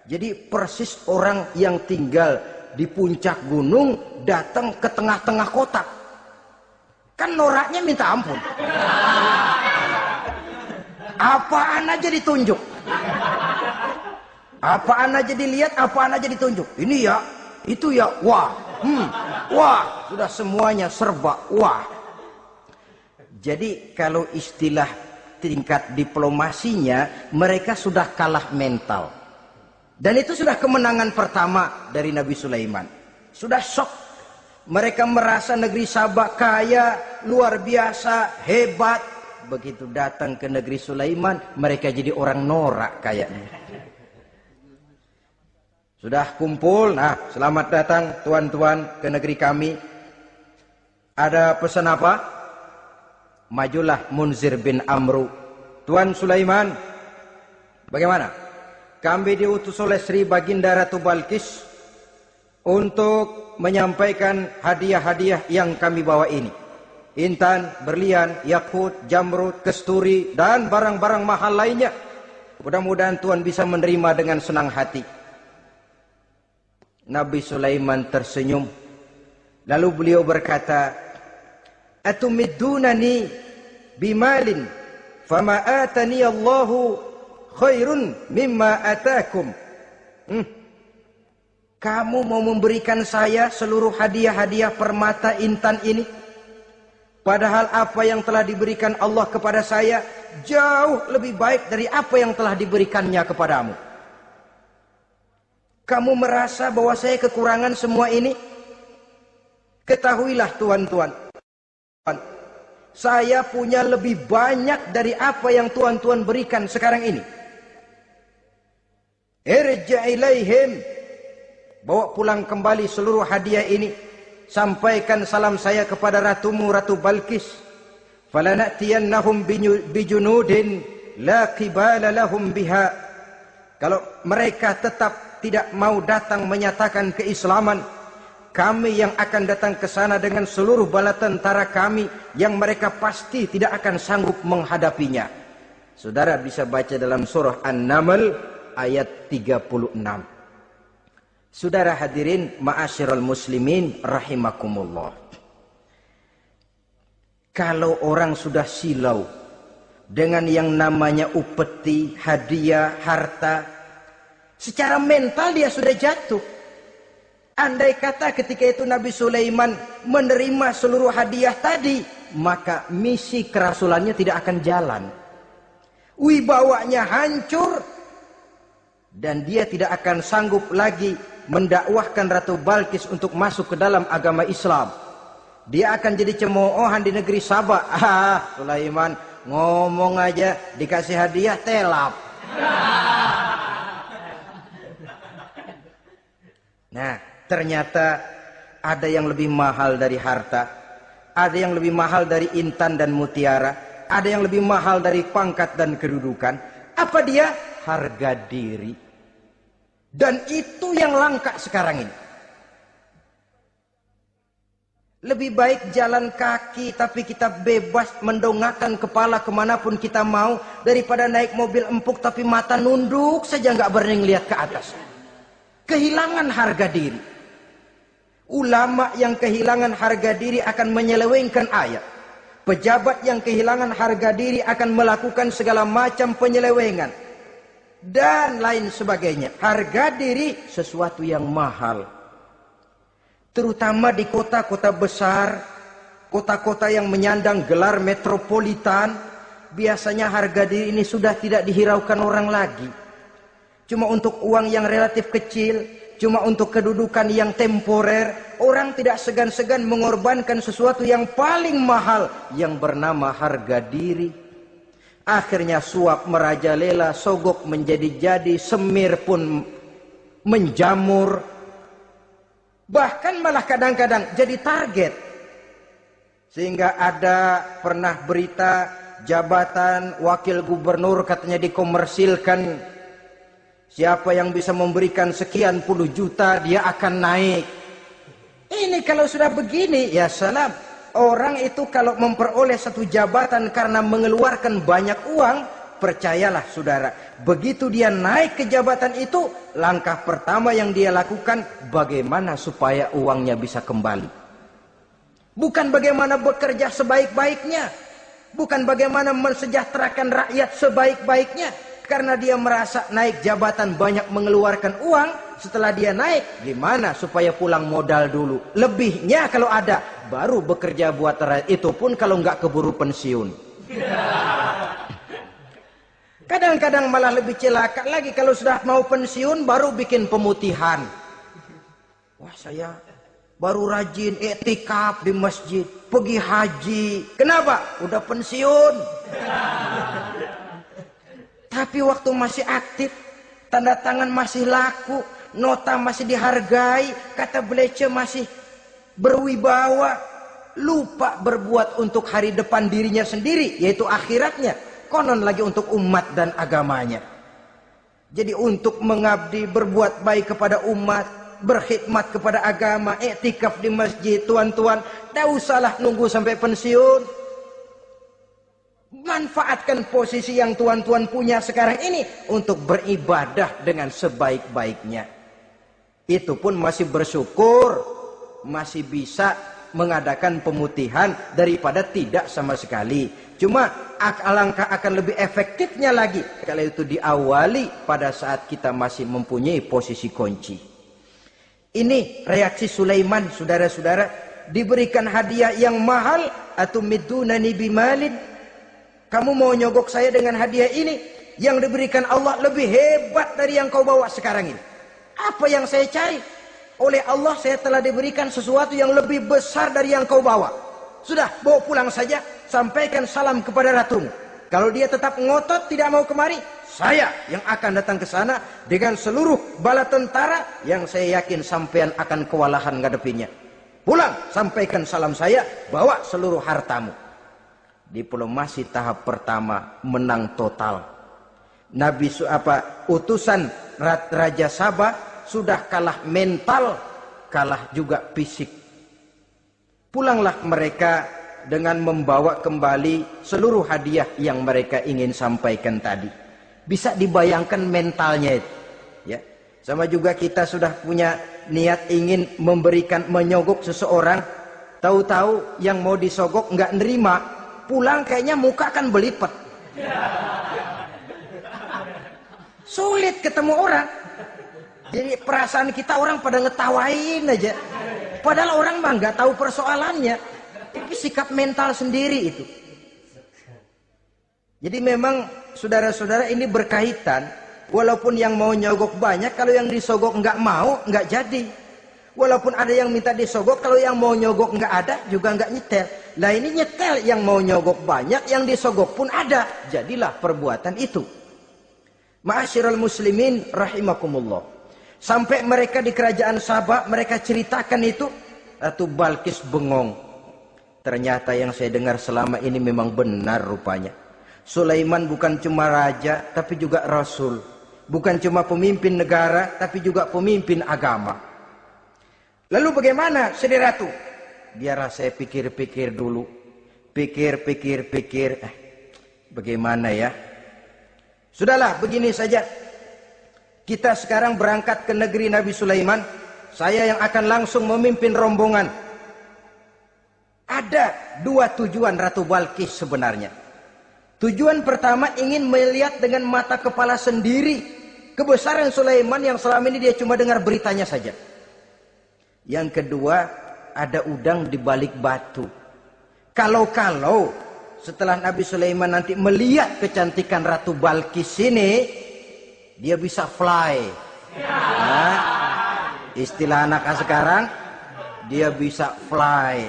jadi persis orang yang tinggal di puncak gunung datang ke tengah-tengah kota. Kan noraknya minta ampun. Apaan aja ditunjuk. Apaan aja dilihat, apaan aja ditunjuk. Ini ya, itu ya, wah. Wah, sudah semuanya serba wah. Jadi kalau istilah tingkat diplomasinya, mereka sudah kalah mental. Dan itu sudah kemenangan pertama dari Nabi Sulaiman. Sudah shock. Mereka merasa negeri Sabah kaya, luar biasa, hebat. Begitu datang ke negeri Sulaiman, mereka jadi orang norak kayaknya. Sudah kumpul, nah selamat datang tuan-tuan ke negeri kami. Ada pesan apa? Majulah Munzir bin Amru. Tuan Sulaiman, bagaimana? Kami diutus oleh Sri Baginda Ratu Balkis untuk menyampaikan hadiah-hadiah yang kami bawa ini. Intan, berlian, yakut, jamrud, kesturi, dan barang-barang mahal lainnya. Mudah-mudahan Tuhan bisa menerima dengan senang hati. Nabi Sulaiman tersenyum. Lalu beliau berkata, Atumiddunani bimalin, fama atani Allahu khairun mimma atakum. Kamu mau memberikan saya seluruh hadiah-hadiah permata intan ini? Padahal apa yang telah diberikan Allah kepada saya jauh lebih baik dari apa yang telah diberikannya kepadamu. Kamu merasa bahwa saya kekurangan semua ini? Ketahuilah tuan-tuan, saya punya lebih banyak dari apa yang tuan-tuan berikan sekarang ini. Irja' ilaihim, bawa pulang kembali seluruh hadiah ini. Sampaikan salam saya kepada ratumu, Ratu Balkis. Falanatiyannahum bijunudin la qibala lahum biha. Kalau mereka tetap tidak mau datang menyatakan keislaman, kami yang akan datang ke sana dengan seluruh bala tentara kami yang mereka pasti tidak akan sanggup menghadapinya. Saudara bisa baca dalam surah An-Naml ayat 36. Saudara hadirin ma'asyiral muslimin rahimakumullah. Kalau orang sudah silau dengan yang namanya upeti, hadiah, harta, secara mental dia sudah jatuh. Andai kata ketika itu Nabi Sulaiman menerima seluruh hadiah tadi, maka misi kerasulannya tidak akan jalan. wibawanya hancur, dan dia tidak akan sanggup lagi mendakwahkan Ratu Balkis untuk masuk ke dalam agama Islam. Dia akan jadi cemoohan di negeri Sabah. Sulaiman ngomong aja dikasih hadiah telap. Nah, ternyata ada yang lebih mahal dari harta, ada yang lebih mahal dari intan dan mutiara, ada yang lebih mahal dari pangkat dan kedudukan. Apa dia? Harga diri. Dan itu yang langka sekarang ini. Lebih baik jalan kaki tapi kita bebas mendongakkan kepala kemanapun kita mau, daripada naik mobil empuk tapi mata nunduk saja nggak berani lihat ke atas. Kehilangan harga diri. Ulama yang kehilangan harga diri akan menyelewengkan ayat. Pejabat yang kehilangan harga diri akan melakukan segala macam penyelewengan dan lain sebagainya. Harga diri sesuatu yang mahal, terutama di kota-kota besar, kota-kota yang menyandang gelar metropolitan. Biasanya harga diri ini sudah tidak dihiraukan orang lagi. Cuma untuk uang yang relatif kecil, cuma untuk kedudukan yang temporer, orang tidak segan-segan mengorbankan sesuatu yang paling mahal yang bernama harga diri. Akhirnya suap merajalela, sogok menjadi-jadi, semir pun menjamur. Bahkan malah kadang-kadang jadi target. Sehingga ada pernah berita jabatan wakil gubernur katanya dikomersilkan. Siapa yang bisa memberikan sekian puluh juta dia akan naik. Ini kalau sudah begini, ya salam. Orang itu kalau memperoleh satu jabatan karena mengeluarkan banyak uang, percayalah saudara, begitu dia naik ke jabatan itu, langkah pertama yang dia lakukan, bagaimana supaya uangnya bisa kembali. Bukan bagaimana bekerja sebaik-baiknya, bukan bagaimana mensejahterakan rakyat sebaik-baiknya. Karena dia merasa naik jabatan banyak mengeluarkan uang, setelah dia naik, gimana supaya pulang modal dulu. Lebihnya kalau ada, baru bekerja buat rakyat. Itu pun kalau nggak keburu pensiun. Kadang-kadang malah lebih celaka lagi, kalau sudah mau pensiun baru bikin pemutihan. Wah, saya baru rajin iktikaf di masjid, pergi haji. Kenapa? Udah pensiun. Tapi waktu masih aktif, tanda tangan masih laku, nota masih dihargai, kata belece masih berwibawa, lupa berbuat untuk hari depan dirinya sendiri, yaitu akhiratnya, konon lagi untuk umat dan agamanya. Jadi untuk mengabdi, berbuat baik kepada umat, berkhidmat kepada agama, iktikaf di masjid, tuan-tuan, tak usahlah nunggu sampai pensiun. Manfaatkan posisi yang tuan-tuan punya sekarang ini untuk beribadah dengan sebaik-baiknya. Itu pun masih bersyukur, masih bisa mengadakan pemutihan daripada tidak sama sekali. Cuma alangkah akan lebih efektifnya lagi kalau itu diawali pada saat kita masih mempunyai posisi kunci. Ini reaksi Sulaiman, saudara-saudara. Diberikan hadiah yang mahal, atau midunani bimalin. Kamu mau nyogok saya dengan hadiah ini? Yang diberikan Allah lebih hebat dari yang kau bawa sekarang ini. Apa yang saya cari? Oleh Allah saya telah diberikan sesuatu yang lebih besar dari yang kau bawa. Sudah, bawa pulang saja. Sampaikan salam kepada ratumu. Kalau dia tetap ngotot tidak mau kemari, saya yang akan datang ke sana dengan seluruh bala tentara yang saya yakin sampean akan kewalahan ngadepinnya. Pulang, sampaikan salam saya, bawa seluruh hartamu. Diplomasi tahap pertama menang total. Utusan Raja Sabah sudah kalah mental, kalah juga fisik. Pulanglah mereka dengan membawa kembali seluruh hadiah yang mereka ingin sampaikan tadi. Bisa dibayangkan mentalnya itu, ya. Sama juga kita sudah punya niat ingin menyogok seseorang, tahu-tahu yang mau disogok nggak nerima. Pulang kayaknya muka kan belipet. Sulit ketemu orang. Jadi perasaan kita orang pada ngetawain aja. Padahal orang mah nggak tahu persoalannya. Tapi sikap mental sendiri itu. Jadi memang saudara-saudara, ini berkaitan. Walaupun yang mau nyogok banyak, kalau yang disogok nggak mau, nggak jadi. Walaupun ada yang minta disogok, kalau yang mau nyogok nggak ada, juga nggak nyetel. Nah ini nyetel, yang mau nyogok banyak, yang disogok pun ada. Jadilah perbuatan itu. Ma'asyiral muslimin rahimakumullah. Sampai mereka di kerajaan Sabah, mereka ceritakan itu, Ratu Balkis bengong. Ternyata yang saya dengar selama ini memang benar rupanya. Sulaiman bukan cuma raja, tapi juga rasul. Bukan cuma pemimpin negara, tapi juga pemimpin agama. Lalu bagaimana, Sri Ratu? Biar saya pikir-pikir dulu. Pikir. Bagaimana ya? Sudahlah, begini saja. Kita sekarang berangkat ke negeri Nabi Sulaiman. Saya yang akan langsung memimpin rombongan. Ada dua tujuan Ratu Balkis sebenarnya. Tujuan pertama ingin melihat dengan mata kepala sendiri kebesaran Sulaiman yang selama ini dia cuma dengar beritanya saja. Yang kedua, ada udang di balik batu. Kalau setelah Nabi Sulaiman nanti melihat kecantikan Ratu Balkis ini, dia bisa fly. Nah, istilah anak sekarang, dia bisa fly.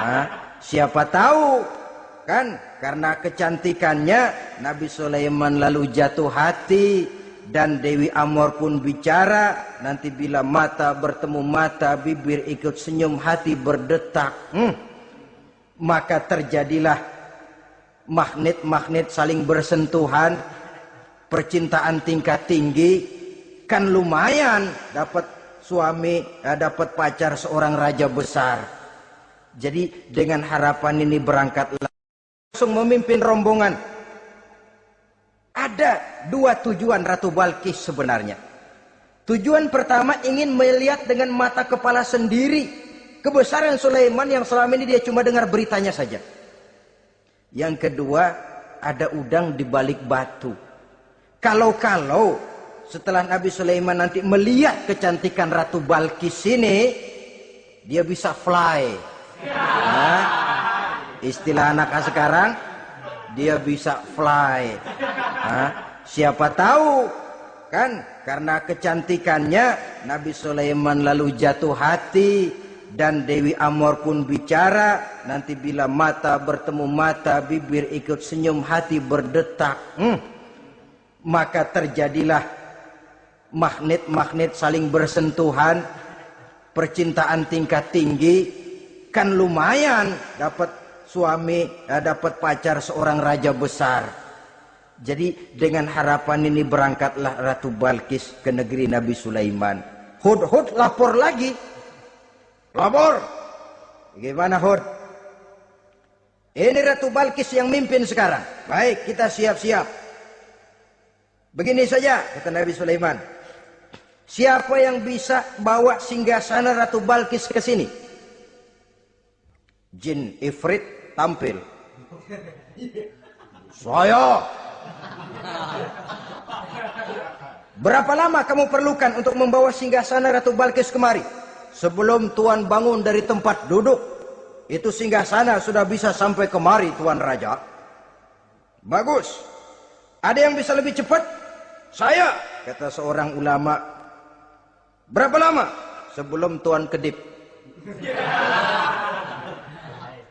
Nah, siapa tahu kan, karena kecantikannya Nabi Sulaiman lalu jatuh hati. Dan Dewi Amor pun bicara, nanti bila mata bertemu mata, bibir ikut senyum, hati berdetak. Maka terjadilah magnet-magnet saling bersentuhan, percintaan tingkat tinggi. Kan lumayan dapat suami, dapat pacar seorang raja besar. Jadi dengan harapan ini berangkatlah langsung memimpin rombongan. Ada dua tujuan Ratu Balkis sebenarnya. Tujuan pertama ingin melihat dengan mata kepala sendiri kebesaran Sulaiman yang selama ini dia cuma dengar beritanya saja. Yang kedua, ada udang di balik batu. Kalau setelah Nabi Sulaiman nanti melihat kecantikan Ratu Balkis ini, dia bisa fly. Nah, istilah anak sekarang, dia bisa fly. Nah, siapa tahu kan, karena kecantikannya Nabi Sulaiman lalu jatuh hati. Dan Dewi Amor pun bicara, nanti bila mata bertemu mata, bibir ikut senyum, hati berdetak. Maka terjadilah magnet-magnet saling bersentuhan, percintaan tingkat tinggi. Kan lumayan dapat suami, dapat pacar seorang raja besar. Jadi dengan harapan ini berangkatlah Ratu Balkis ke negeri Nabi Sulaiman. Hud lapor lagi. Lapor. Gimana Hud? Ini Ratu Balkis yang mimpin sekarang. Baik, kita siap-siap. Begini saja, kata Nabi Sulaiman. Siapa yang bisa bawa singgasana Ratu Balkis ke sini? Jin Ifrit tampil. Saya. Berapa lama kamu perlukan untuk membawa singgasana Ratu Balkis kemari? Sebelum Tuan bangun dari tempat duduk, itu singgasana sudah bisa sampai kemari, Tuan Raja. Bagus. Ada yang bisa lebih cepat? Saya, kata seorang ulama. Berapa lama? Sebelum Tuan kedip.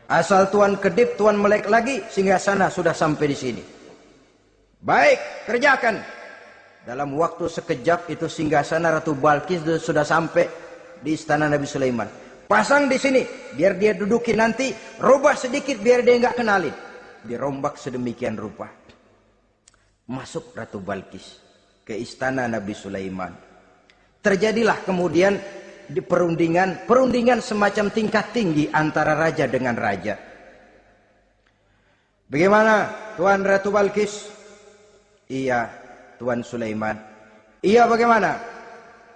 Asal Tuan kedip, Tuan melek lagi, singgasana sudah sampai di sini. Baik, kerjakan. Dalam waktu sekejap itu singgasana Ratu Balkis sudah sampai di istana Nabi Sulaiman. Pasang di sini, biar dia dudukin nanti, robah sedikit biar dia nggak kenalin. Dirombak sedemikian rupa. Masuk Ratu Balkis ke istana Nabi Sulaiman. Terjadilah kemudian di perundingan semacam tingkat tinggi antara raja dengan raja. Bagaimana Tuan Ratu Balkis? Iya, Tuan Sulaiman. Iya, bagaimana?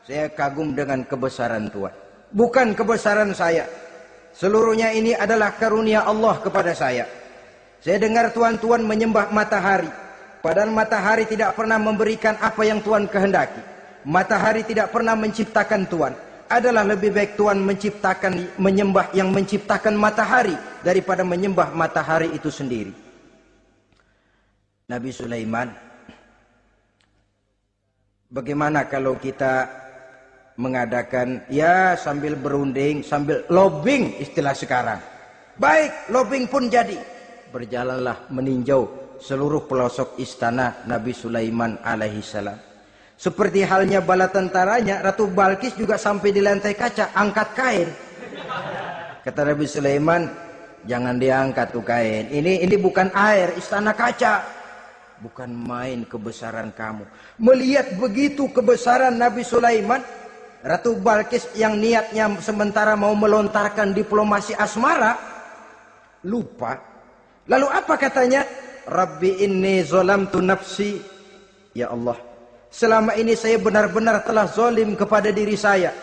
Saya kagum dengan kebesaran Tuan. Bukan kebesaran saya. Seluruhnya ini adalah karunia Allah kepada saya. Saya dengar Tuan menyembah matahari. Padahal matahari tidak pernah memberikan apa yang Tuan kehendaki. Matahari tidak pernah menciptakan Tuan. Adalah lebih baik Tuan menyembah yang menciptakan matahari daripada menyembah matahari itu sendiri. Nabi Sulaiman, bagaimana kalau kita mengadakan ya sambil berunding, sambil lobbying istilah sekarang. Baik, lobbying pun jadi. Berjalanlah meninjau seluruh pelosok istana Nabi Sulaiman alaihi salam. Seperti halnya bala tentaranya, Ratu Balkis juga sampai di lantai kaca, angkat kain. Kata Nabi Sulaiman, jangan diangkat tuh kain. Ini bukan air, istana kaca. Bukan main kebesaran kamu. Melihat begitu kebesaran Nabi Sulaiman, Ratu Balkis yang niatnya sementara mau melontarkan diplomasi asmara, lupa. Lalu apa katanya? Rabbi inni zolamtu nafsi. Ya Allah, selama ini saya benar-benar telah zalim kepada diri saya.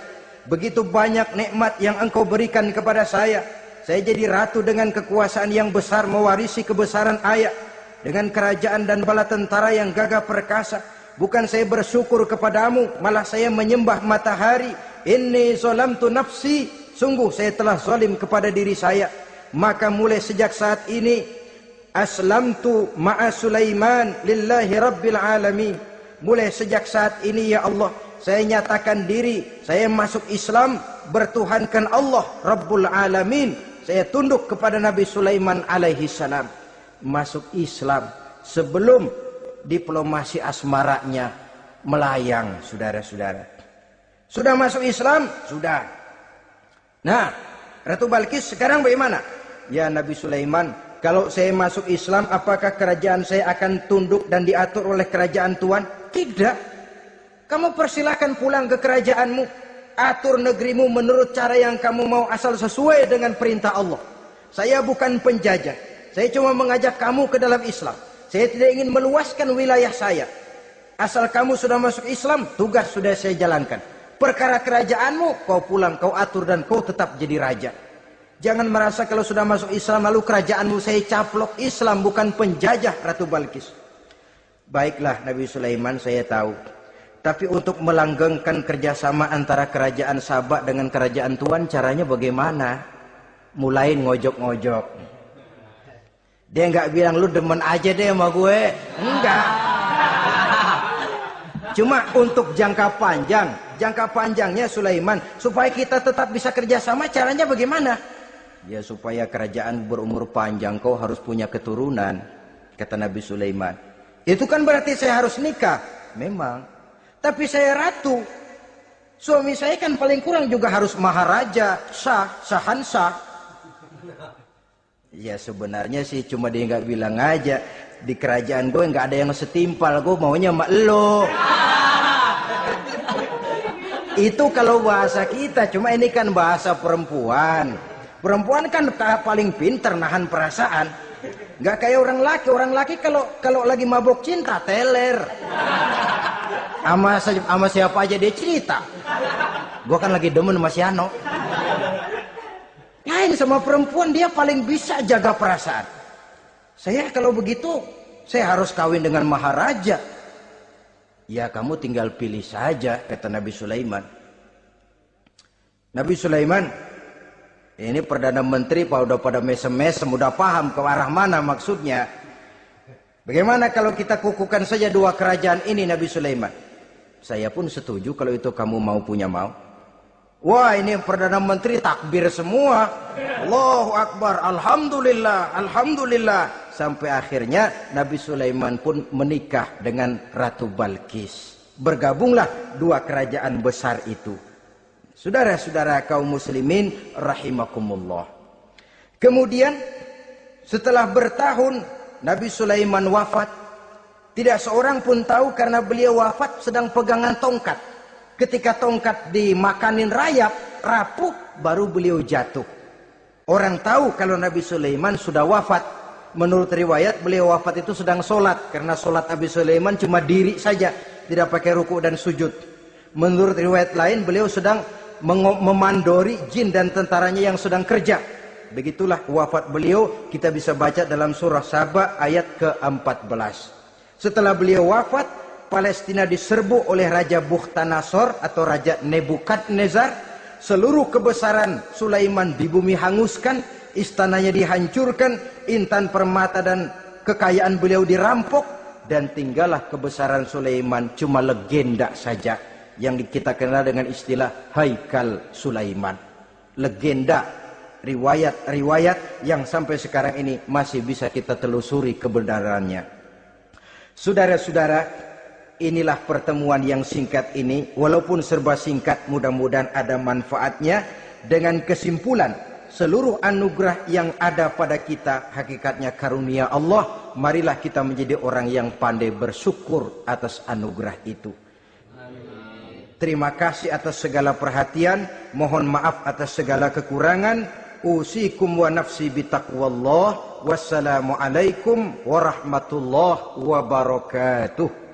Begitu banyak nikmat yang engkau berikan kepada saya. Saya jadi ratu dengan kekuasaan yang besar, mewarisi kebesaran ayah. Dengan kerajaan dan bala tentara yang gagah perkasa. Bukan saya bersyukur kepadamu, malah saya menyembah matahari. Inni zolamtu nafsi. Sungguh saya telah zalim kepada diri saya. Maka mulai sejak saat ini, aslamtu ma'a Sulaiman lillahi rabbil alamin. Mulai sejak saat ini ya Allah, saya nyatakan diri, saya masuk Islam, bertuhankan Allah Rabbul Alamin. Saya tunduk kepada Nabi Sulaiman alaihi salam. Masuk Islam sebelum diplomasi asmaranya melayang, saudara-saudara. Sudah masuk Islam? Sudah. Nah, Ratu Balkis sekarang bagaimana? Ya Nabi Sulaiman, kalau saya masuk Islam, apakah kerajaan saya akan tunduk dan diatur oleh kerajaan Tuhan? Tidak. Kamu persilahkan pulang ke kerajaanmu. Atur negerimu menurut cara yang kamu mau, asal sesuai dengan perintah Allah. Saya bukan penjajah. Saya cuma mengajak kamu ke dalam Islam. Saya tidak ingin meluaskan wilayah saya. Asal kamu sudah masuk Islam, tugas sudah saya jalankan. Perkara kerajaanmu, kau pulang, kau atur dan kau tetap jadi raja. Jangan merasa kalau sudah masuk Islam lalu kerajaanmu saya caplok. Islam bukan penjajah, Ratu Balkis. Baiklah Nabi Sulaiman, saya tahu. Tapi untuk melanggengkan kerjasama antara kerajaan Sabak dengan kerajaan Tuhan, caranya bagaimana? Mulai ngojok-ngojok. Dia nggak bilang lu demen aja deh sama gue. Enggak. Cuma untuk jangka panjang. Jangka panjangnya Sulaiman, supaya kita tetap bisa kerjasama, caranya bagaimana? Ya supaya kerajaan berumur panjang, kau harus punya keturunan. Kata Nabi Sulaiman. Itu kan berarti saya harus nikah. Memang. Tapi saya ratu. Suami saya kan paling kurang juga harus maharaja, sahansah. Ya sebenarnya sih cuma dia nggak bilang aja. Di kerajaan gue nggak ada yang setimpal. Gue maunya sama lo. Itu kalau bahasa kita. Cuma ini kan bahasa perempuan. Perempuan kan paling pinter nahan perasaan. Nggak kayak orang laki. Orang laki kalau lagi mabok cinta teler. Sama siapa aja dia cerita. Gue kan lagi demen sama si Ano. Lain sama perempuan, dia paling bisa jaga perasaan. Saya kalau begitu, saya harus kawin dengan maharaja. Ya kamu tinggal pilih saja, kata Nabi Sulaiman. Nabi Sulaiman, ini Perdana Menteri udah pada mesem-mesem, udah paham ke arah mana maksudnya. Bagaimana kalau kita kukuhkan saja dua kerajaan ini, Nabi Sulaiman? Saya pun setuju kalau itu kamu mau punya mau. Wah ini Perdana Menteri takbir semua. Allahu Akbar, Alhamdulillah, Alhamdulillah. Sampai akhirnya Nabi Sulaiman pun menikah dengan Ratu Balkis. Bergabunglah dua kerajaan besar itu. Saudara-saudara kaum muslimin rahimakumullah. Kemudian setelah bertahun Nabi Sulaiman wafat. Tidak seorang pun tahu karena beliau wafat sedang pegangan tongkat. Ketika tongkat dimakanin rayap, rapuh, baru beliau jatuh. Orang tahu kalau Nabi Sulaiman sudah wafat. Menurut riwayat, beliau wafat itu sedang sholat. Karena sholat Nabi Sulaiman cuma diri saja. Tidak pakai ruku dan sujud. Menurut riwayat lain, beliau sedang memandori jin dan tentaranya yang sedang kerja. Begitulah wafat beliau, kita bisa baca dalam surah Saba ayat ke-14. Setelah beliau wafat, Palestina diserbu oleh Raja Bukhtanasor atau Raja Nebukadnezar. Seluruh kebesaran Sulaiman di bumi hanguskan, istananya dihancurkan, intan permata dan kekayaan beliau dirampok, dan tinggallah kebesaran Sulaiman cuma legenda saja yang kita kenal dengan istilah Haikal Sulaiman. Legenda, riwayat-riwayat yang sampai sekarang ini masih bisa kita telusuri kebenarannya. Saudara-saudara, inilah pertemuan yang singkat ini, walaupun serba singkat, mudah-mudahan ada manfaatnya. Dengan kesimpulan, seluruh anugerah yang ada pada kita hakikatnya karunia Allah. Marilah kita menjadi orang yang pandai bersyukur atas anugerah itu. Terima kasih atas segala perhatian. Mohon maaf atas segala kekurangan. Usikum wa nafsi bitaqwallah. Wassalamualaikum warahmatullahi wabarakatuh.